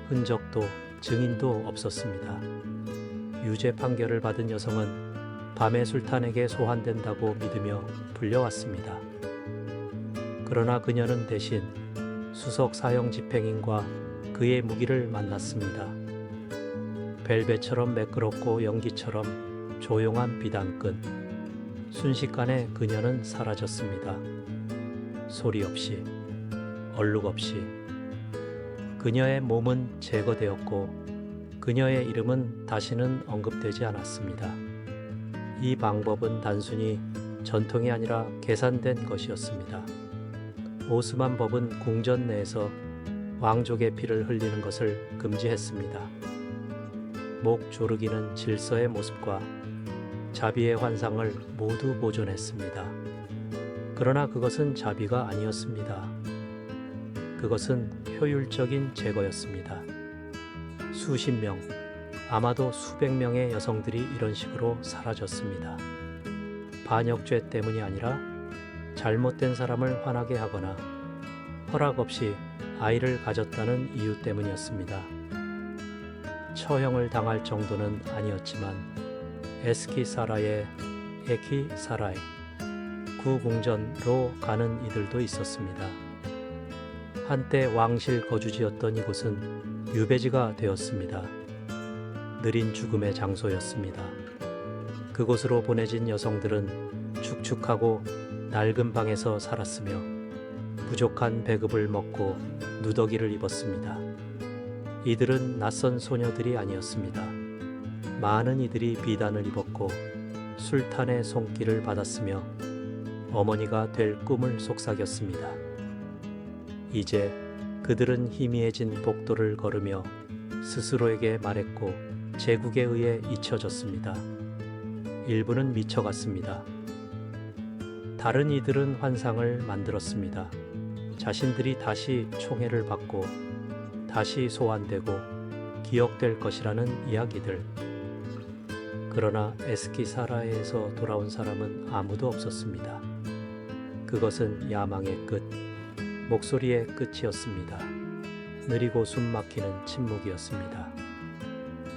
흔적도 증인도 없었습니다. 유죄 판결을 받은 여성은 밤의 술탄에게 소환된다고 믿으며 불려왔습니다. 그러나 그녀는 대신 수석 사형 집행인과 그의 무기를 만났습니다. 벨벳처럼 매끄럽고 연기처럼 조용한 비단끈. 순식간에 그녀는 사라졌습니다. 소리 없이, 얼룩 없이. 그녀의 몸은 제거되었고 그녀의 이름은 다시는 언급되지 않았습니다. 이 방법은 단순히 전통이 아니라 계산된 것이었습니다. 오스만 법은 궁전 내에서 왕족의 피를 흘리는 것을 금지했습니다. 목 조르기는 질서의 모습과 자비의 환상을 모두 보존했습니다. 그러나 그것은 자비가 아니었습니다. 그것은 효율적인 제거였습니다. 수십 명, 아마도 수백 명의 여성들이 이런 식으로 사라졌습니다. 반역죄 때문이 아니라 잘못된 사람을 화나게 하거나 허락 없이 아이를 가졌다는 이유 때문이었습니다. 처형을 당할 정도는 아니었지만 에스키사라의 에키사라에 구궁전으로 가는 이들도 있었습니다. 한때 왕실 거주지였던 이곳은 유배지가 되었습니다. 느린 죽음의 장소였습니다. 그곳으로 보내진 여성들은 축축하고 낡은 방에서 살았으며 부족한 배급을 먹고 누더기를 입었습니다. 이들은 낯선 소녀들이 아니었습니다. 많은 이들이 비단을 입었고 술탄의 손길을 받았으며 어머니가 될 꿈을 속삭였습니다. 이제 그들은 희미해진 복도를 걸으며 스스로에게 말했고 제국에 의해 잊혀졌습니다. 일부는 미쳐갔습니다. 다른 이들은 환상을 만들었습니다. 자신들이 다시 총애를 받고 다시 소환되고 기억될 것이라는 이야기들. 그러나 에스키사라에서 돌아온 사람은 아무도 없었습니다. 그것은 야망의 끝, 목소리의 끝이었습니다. 느리고 숨막히는 침묵이었습니다.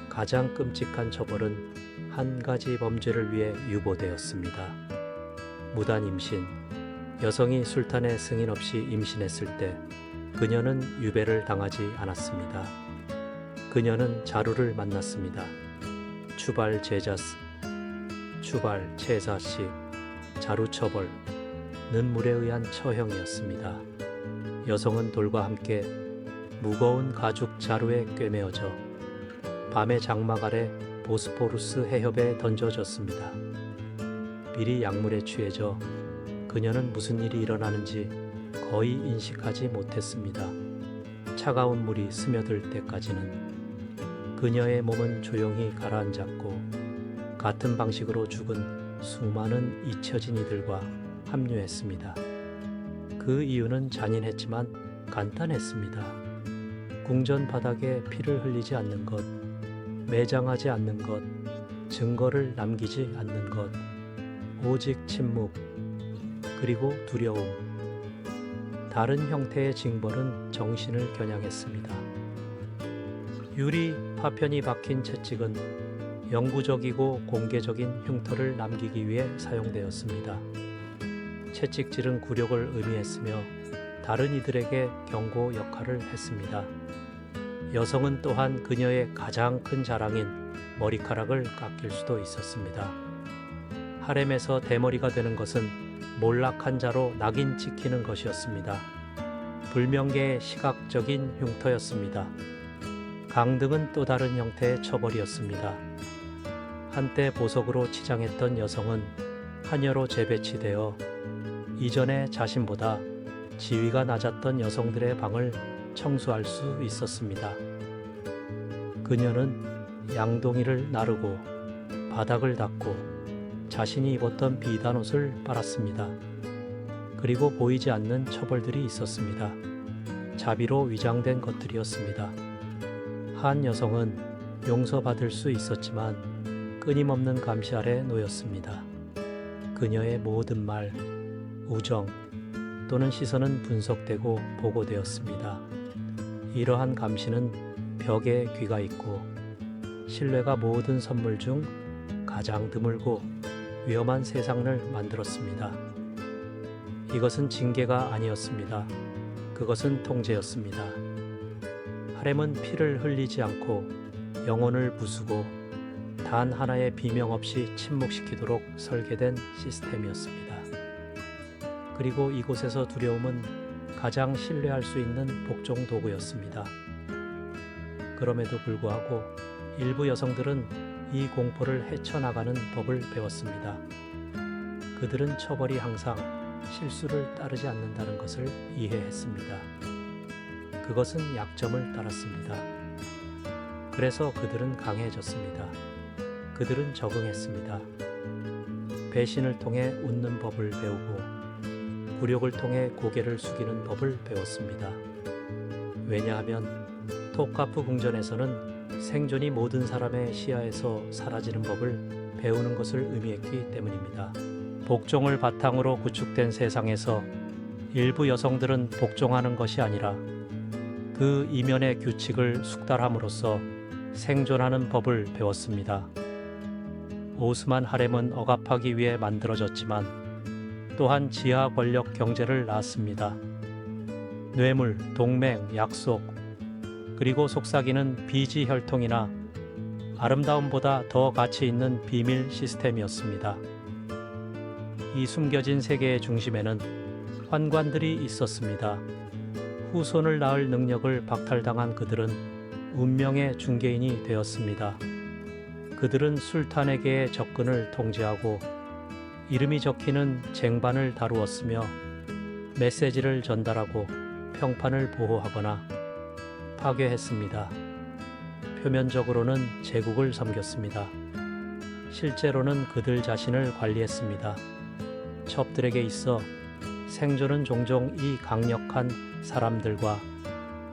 가장 끔찍한 처벌은 한 가지 범죄를 위해 유보되었습니다. 무단 임신. 여성이 술탄의 승인 없이 임신했을 때 그녀는 유배를 당하지 않았습니다. 그녀는 자루를 만났습니다. 추발 제자스, 추발 제사시, 자루 처벌, 는 물에 의한 처형이었습니다. 여성은 돌과 함께 무거운 가죽 자루에 꿰매어져 밤의 장막 아래 보스포루스 해협에 던져졌습니다. 미리 약물에 취해져 그녀는 무슨 일이 일어나는지 거의 인식하지 못했습니다. 차가운 물이 스며들 때까지는 그녀의 몸은 조용히 가라앉았고 같은 방식으로 죽은 수많은 잊혀진 이들과 합류했습니다. 그 이유는 잔인했지만 간단했습니다. 궁전 바닥에 피를 흘리지 않는 것, 매장하지 않는 것, 증거를 남기지 않는 것, 오직 침묵, 그리고 두려움. 다른 형태의 징벌은 정신을 겨냥했습니다. 유리 파편이 박힌 채찍은 영구적이고 공개적인 흉터를 남기기 위해 사용되었습니다. 채찍질은 굴욕을 의미했으며 다른 이들에게 경고 역할을 했습니다. 여성은 또한 그녀의 가장 큰 자랑인 머리카락을 깎일 수도 있었습니다. 하렘에서 대머리가 되는 것은 몰락한 자로 낙인 찍히는 것이었습니다. 불명계의 시각적인 흉터였습니다. 강등은 또 다른 형태의 처벌이었습니다. 한때 보석으로 치장했던 여성은 하녀로 재배치되어 이전에 자신보다 지위가 낮았던 여성들의 방을 청소할 수 있었습니다. 그녀는 양동이를 나르고 바닥을 닦고 자신이 입었던 비단 옷을 빨았습니다. 그리고 보이지 않는 처벌들이 있었습니다. 자비로 위장된 것들이었습니다. 한 여성은 용서받을 수 있었지만 끊임없는 감시 아래 놓였습니다. 그녀의 모든 말, 우정 또는 시선은 분석되고 보고되었습니다. 이러한 감시는 벽에 귀가 있고 신뢰가 모든 선물 중 가장 드물고 위험한 세상을 만들었습니다. 이것은 징계가 아니었습니다. 그것은 통제였습니다. 하렘은 피를 흘리지 않고 영혼을 부수고 단 하나의 비명 없이 침묵시키도록 설계된 시스템이었습니다. 그리고 이곳에서 두려움은 가장 신뢰할 수 있는 복종 도구였습니다. 그럼에도 불구하고 일부 여성들은 이 공포를 헤쳐나가는 법을 배웠습니다. 그들은 처벌이 항상 실수를 따르지 않는다는 것을 이해했습니다. 그것은 약점을 따랐습니다. 그래서 그들은 강해졌습니다. 그들은 적응했습니다. 배신을 통해 웃는 법을 배우고 굴욕을 통해 고개를 숙이는 법을 배웠습니다. 왜냐하면 톱카프 궁전에서는 생존이 모든 사람의 시야에서 사라지는 법을 배우는 것을 의미했기 때문입니다. 복종을 바탕으로 구축된 세상에서 일부 여성들은 복종하는 것이 아니라 그 이면의 규칙을 숙달함으로써 생존하는 법을 배웠습니다. 오스만 하렘은 억압하기 위해 만들어졌지만 또한 지하 권력 경제를 낳았습니다. 뇌물, 동맹, 약속, 그리고 속삭이는 비지 혈통이나 아름다움보다 더 가치 있는 비밀 시스템이었습니다. 이 숨겨진 세계의 중심에는 환관들이 있었습니다. 후손을 낳을 능력을 박탈당한 그들은 운명의 중개인이 되었습니다. 그들은 술탄에게의 접근을 통제하고 이름이 적히는 쟁반을 다루었으며 메시지를 전달하고 평판을 보호하거나 파괴했습니다. 표면적으로는 제국을 섬겼습니다. 실제로는 그들 자신을 관리했습니다. 첩들에게 있어 생존은 종종 이 강력한 사람들과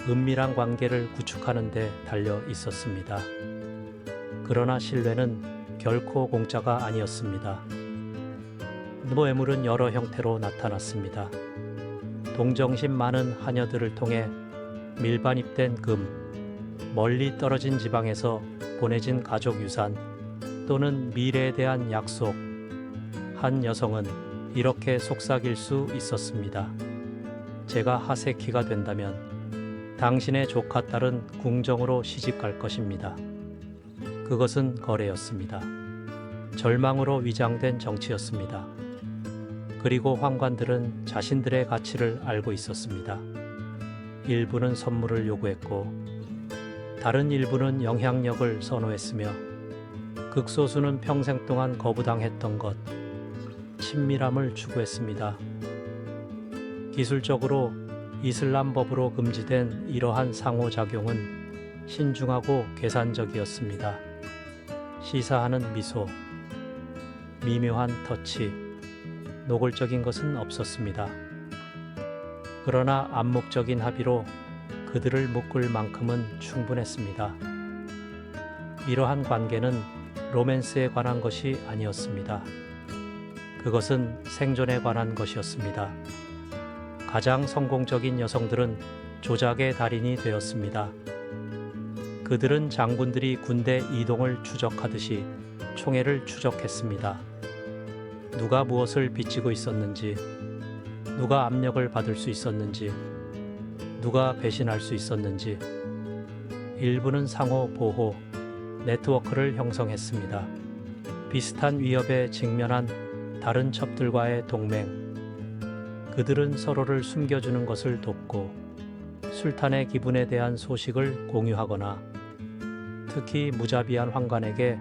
은밀한 관계를 구축하는 데 달려 있었습니다. 그러나 신뢰는 결코 공짜가 아니었습니다. 노예물은 여러 형태로 나타났습니다. 동정심 많은 하녀들을 통해 밀반입된 금, 멀리 떨어진 지방에서 보내진 가족 유산 또는 미래에 대한 약속. 한 여성은 이렇게 속삭일 수 있었습니다. 제가 하세키가 된다면 당신의 조카 딸은 궁정으로 시집갈 것입니다. 그것은 거래였습니다. 절망으로 위장된 정치였습니다. 그리고 황관들은 자신들의 가치를 알고 있었습니다. 일부는 선물을 요구했고 다른 일부는 영향력을 선호했으며 극소수는 평생 동안 거부당했던 것, 친밀함을 추구했습니다. 기술적으로 이슬람 법으로 금지된 이러한 상호작용은 신중하고 계산적이었습니다. 시사하는 미소, 미묘한 터치, 노골적인 것은 없었습니다. 그러나 암묵적인 합의로 그들을 묶을 만큼은 충분했습니다. 이러한 관계는 로맨스에 관한 것이 아니었습니다. 그것은 생존에 관한 것이었습니다. 가장 성공적인 여성들은 조작의 달인이 되었습니다. 그들은 장군들이 군대 이동을 추적하듯이 총애를 추적했습니다. 누가 무엇을 빚지고 있었는지, 누가 압력을 받을 수 있었는지, 누가 배신할 수 있었는지, 일부는 상호 보호, 네트워크를 형성했습니다. 비슷한 위협에 직면한 다른 첩들과의 동맹, 그들은 서로를 숨겨주는 것을 돕고 술탄의 기분에 대한 소식을 공유하거나 특히 무자비한 황관에게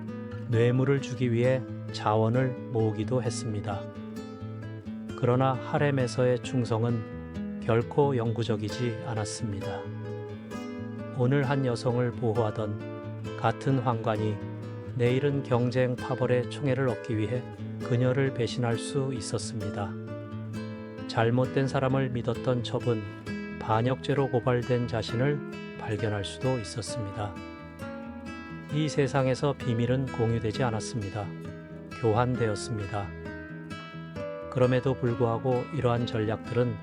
뇌물을 주기 위해 자원을 모으기도 했습니다. 그러나 하렘에서의 충성은 결코 영구적이지 않았습니다. 오늘 한 여성을 보호하던 같은 황관이 내일은 경쟁 파벌의 총애를 얻기 위해 그녀를 배신할 수 있었습니다. 잘못된 사람을 믿었던 첩은 반역죄로 고발된 자신을 발견할 수도 있었습니다. 이 세상에서 비밀은 공유되지 않았습니다. 교환되었습니다. 그럼에도 불구하고 이러한 전략들은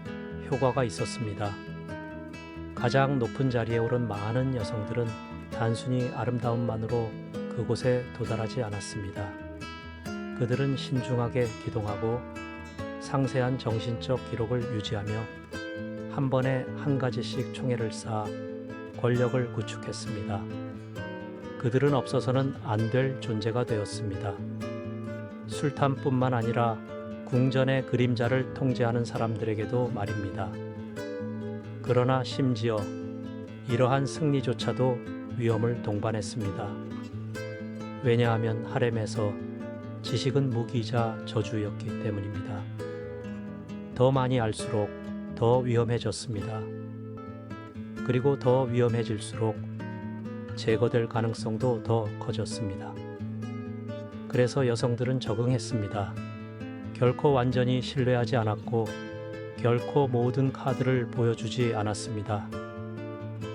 효과가 있었습니다. 가장 높은 자리에 오른 많은 여성들은 단순히 아름다움만으로 그곳에 도달하지 않았습니다. 그들은 신중하게 기동하고 상세한 정신적 기록을 유지하며 한 번에 한 가지씩 총애를 쌓아 권력을 구축했습니다. 그들은 없어서는 안 될 존재가 되었습니다. 술탄뿐만 아니라 궁전의 그림자를 통제하는 사람들에게도 말입니다. 그러나 심지어 이러한 승리조차도 위험을 동반했습니다. 왜냐하면 하렘에서 지식은 무기이자 저주였기 때문입니다. 더 많이 알수록 더 위험해졌습니다. 그리고 더 위험해질수록 제거될 가능성도 더 커졌습니다. 그래서 여성들은 적응했습니다. 결코 완전히 신뢰하지 않았고 결코 모든 카드를 보여주지 않았습니다.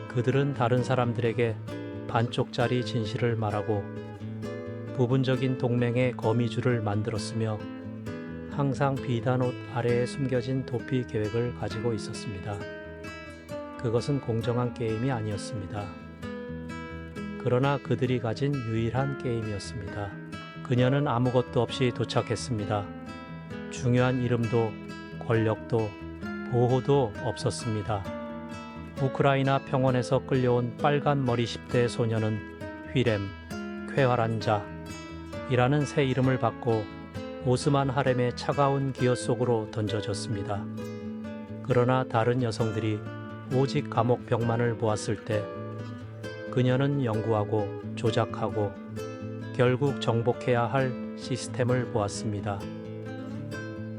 그들은 다른 사람들에게 반쪽짜리 진실을 말하고 부분적인 동맹의 거미줄을 만들었으며 항상 비단 옷 아래에 숨겨진 도피 계획을 가지고 있었습니다. 그것은 공정한 게임이 아니었습니다. 그러나 그들이 가진 유일한 게임이었습니다. 그녀는 아무것도 없이 도착했습니다. 중요한 이름도 권력도 보호도 없었습니다. 우크라이나 평원에서 끌려온 빨간 머리 10대 소녀는 휘렘, 쾌활한 자이라는 새 이름을 받고 오스만 하렘의 차가운 기어 속으로 던져졌습니다. 그러나 다른 여성들이 오직 감옥 벽만을 보았을 때 그녀는 연구하고 조작하고 결국 정복해야 할 시스템을 보았습니다.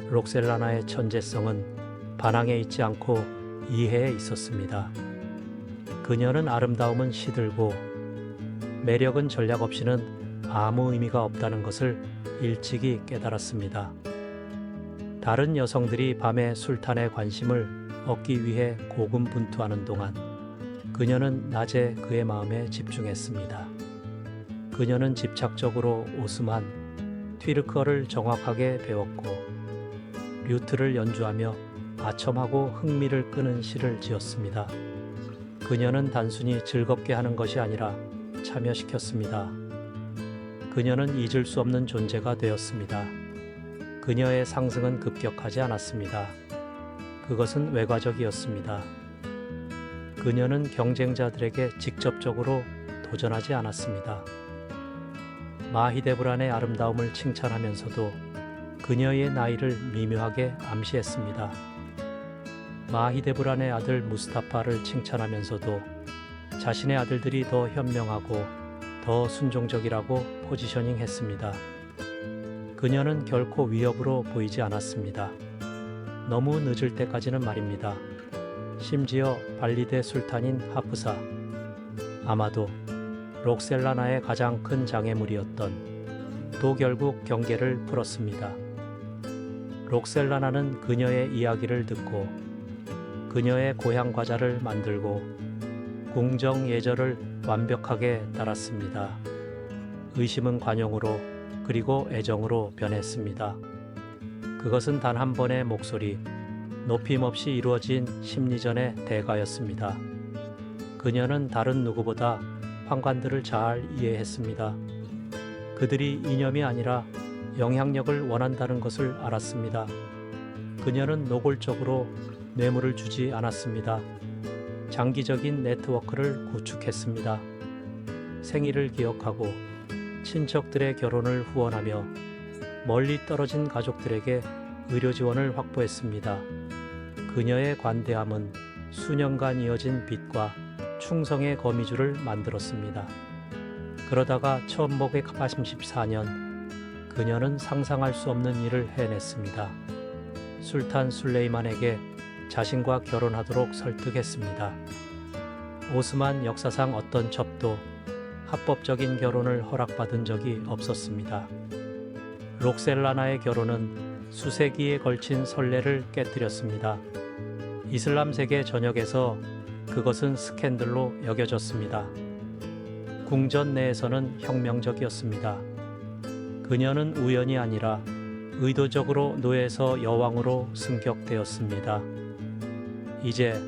록셀라나의 천재성은 반항에 있지 않고 이해에 있었습니다. 그녀는 아름다움은 시들고 매력은 전략 없이는 아무 의미가 없다는 것을 일찍이 깨달았습니다. 다른 여성들이 밤에 술탄의 관심을 얻기 위해 고군분투하는 동안 그녀는 낮에 그의 마음에 집중했습니다. 그녀는 집착적으로 오스만, 튀르크어를 정확하게 배웠고 류트를 연주하며 아첨하고 흥미를 끄는 시를 지었습니다. 그녀는 단순히 즐겁게 하는 것이 아니라 참여시켰습니다. 그녀는 잊을 수 없는 존재가 되었습니다. 그녀의 상승은 급격하지 않았습니다. 그것은 외과적이었습니다. 그녀는 경쟁자들에게 직접적으로 도전하지 않았습니다. 마히데브란의 아름다움을 칭찬하면서도 그녀의 나이를 미묘하게 암시했습니다. 마히데브란의 아들 무스타파를 칭찬하면서도 자신의 아들들이 더 현명하고 더 순종적이라고 포지셔닝 했습니다. 그녀는 결코 위협으로 보이지 않았습니다. 너무 늦을 때까지는 말입니다. 심지어 발리데 술탄인 하프사, 아마도 록셀라나의 가장 큰 장애물이었던 도 결국 경계를 풀었습니다. 록셀라나는 그녀의 이야기를 듣고 그녀의 고향 과자를 만들고 궁정 예절을 완벽하게 따랐습니다. 의심은 관용으로 그리고 애정으로 변했습니다. 그것은 단 한 번의 목소리, 높임 없이 이루어진 심리전의 대가였습니다. 그녀는 다른 누구보다 판관들을 잘 이해했습니다. 그들이 이념이 아니라 영향력을 원한다는 것을 알았습니다. 그녀는 노골적으로 뇌물을 주지 않았습니다. 장기적인 네트워크를 구축했습니다. 생일을 기억하고 친척들의 결혼을 후원하며 멀리 떨어진 가족들에게 의료 지원을 확보했습니다. 그녀의 관대함은 수년간 이어진 빚과 충성의 거미줄을 만들었습니다. 그러다가 1584년 그녀는 상상할 수 없는 일을 해냈습니다. 술탄 술레이만에게 자신과 결혼하도록 설득했습니다. 오스만 역사상 어떤 첩도 합법적인 결혼을 허락받은 적이 없었습니다. 록셀라나의 결혼은 수세기에 걸친 선례를 깨뜨렸습니다. 이슬람 세계 전역에서 그것은 스캔들로 여겨졌습니다. 궁전 내에서는 혁명적이었습니다. 그녀는 우연이 아니라 의도적으로 노예에서 여왕으로 승격되었습니다. 이제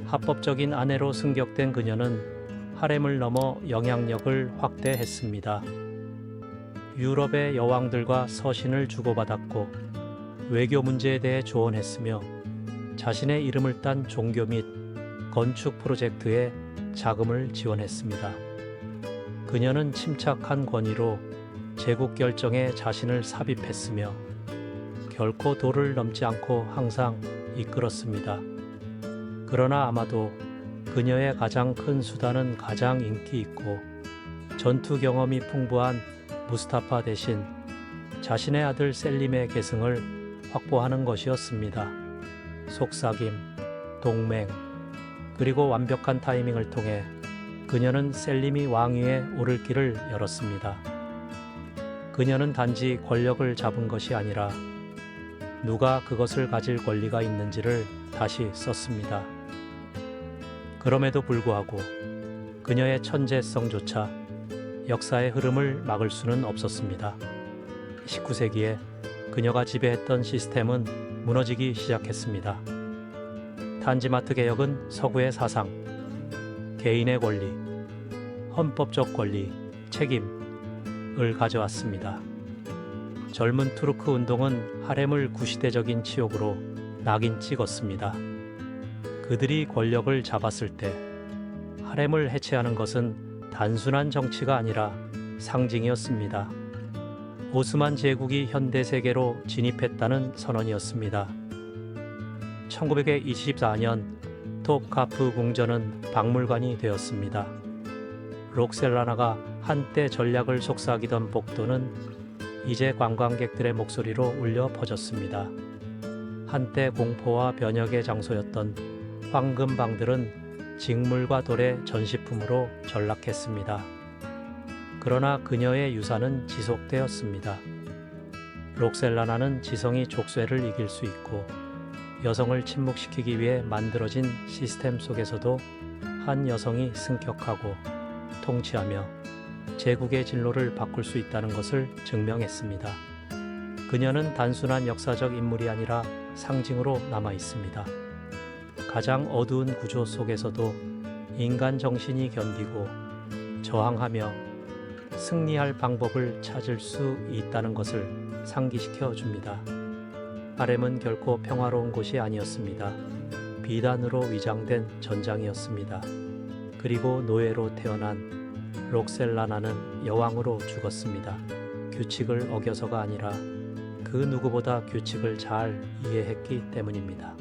합법적인 아내로 승격된 그녀는 하렘을 넘어 영향력을 확대했습니다. 유럽의 여왕들과 서신을 주고받았고 외교 문제에 대해 조언했으며 자신의 이름을 딴 종교 및 건축 프로젝트에 자금을 지원했습니다. 그녀는 침착한 권위로 제국 결정에 자신을 삽입했으며 결코 도를 넘지 않고 항상 이끌었습니다. 그러나 아마도 그녀의 가장 큰 수단은 가장 인기 있고 전투 경험이 풍부한 무스타파 대신 자신의 아들 셀림의 계승을 확보하는 것이었습니다. 속삭임, 동맹, 그리고 완벽한 타이밍을 통해 그녀는 셀림이 왕위에 오를 길을 열었습니다. 그녀는 단지 권력을 잡은 것이 아니라 누가 그것을 가질 권리가 있는지를 다시 썼습니다. 그럼에도 불구하고 그녀의 천재성조차 역사의 흐름을 막을 수는 없었습니다. 19세기에 그녀가 지배했던 시스템은 무너지기 시작했습니다. 탄지마트 개혁은 서구의 사상, 개인의 권리, 헌법적 권리, 책임을 가져왔습니다. 젊은 투르크 운동은 하렘을 구시대적인 치욕으로 낙인 찍었습니다. 그들이 권력을 잡았을 때 하렘을 해체하는 것은 단순한 정치가 아니라 상징이었습니다. 오스만 제국이 현대 세계로 진입했다는 선언이었습니다. 1924년 톱카프 궁전은 박물관이 되었습니다. 록셀라나가 한때 전략을 속삭이던 복도는 이제 관광객들의 목소리로 울려 퍼졌습니다. 한때 공포와 변혁의 장소였던 황금방들은 직물과 돌의 전시품으로 전락했습니다. 그러나 그녀의 유산은 지속되었습니다. 록셀라나는 지성이 족쇄를 이길 수 있고 여성을 침묵시키기 위해 만들어진 시스템 속에서도 한 여성이 승격하고 통치하며 제국의 진로를 바꿀 수 있다는 것을 증명했습니다. 그녀는 단순한 역사적 인물이 아니라 상징으로 남아 있습니다. 가장 어두운 구조 속에서도 인간 정신이 견디고 저항하며 승리할 방법을 찾을 수 있다는 것을 상기시켜 줍니다. 하렘은 결코 평화로운 곳이 아니었습니다. 비단으로 위장된 전장이었습니다. 그리고 노예로 태어난 록셀라나는 여왕으로 죽었습니다. 규칙을 어겨서가 아니라 그 누구보다 규칙을 잘 이해했기 때문입니다.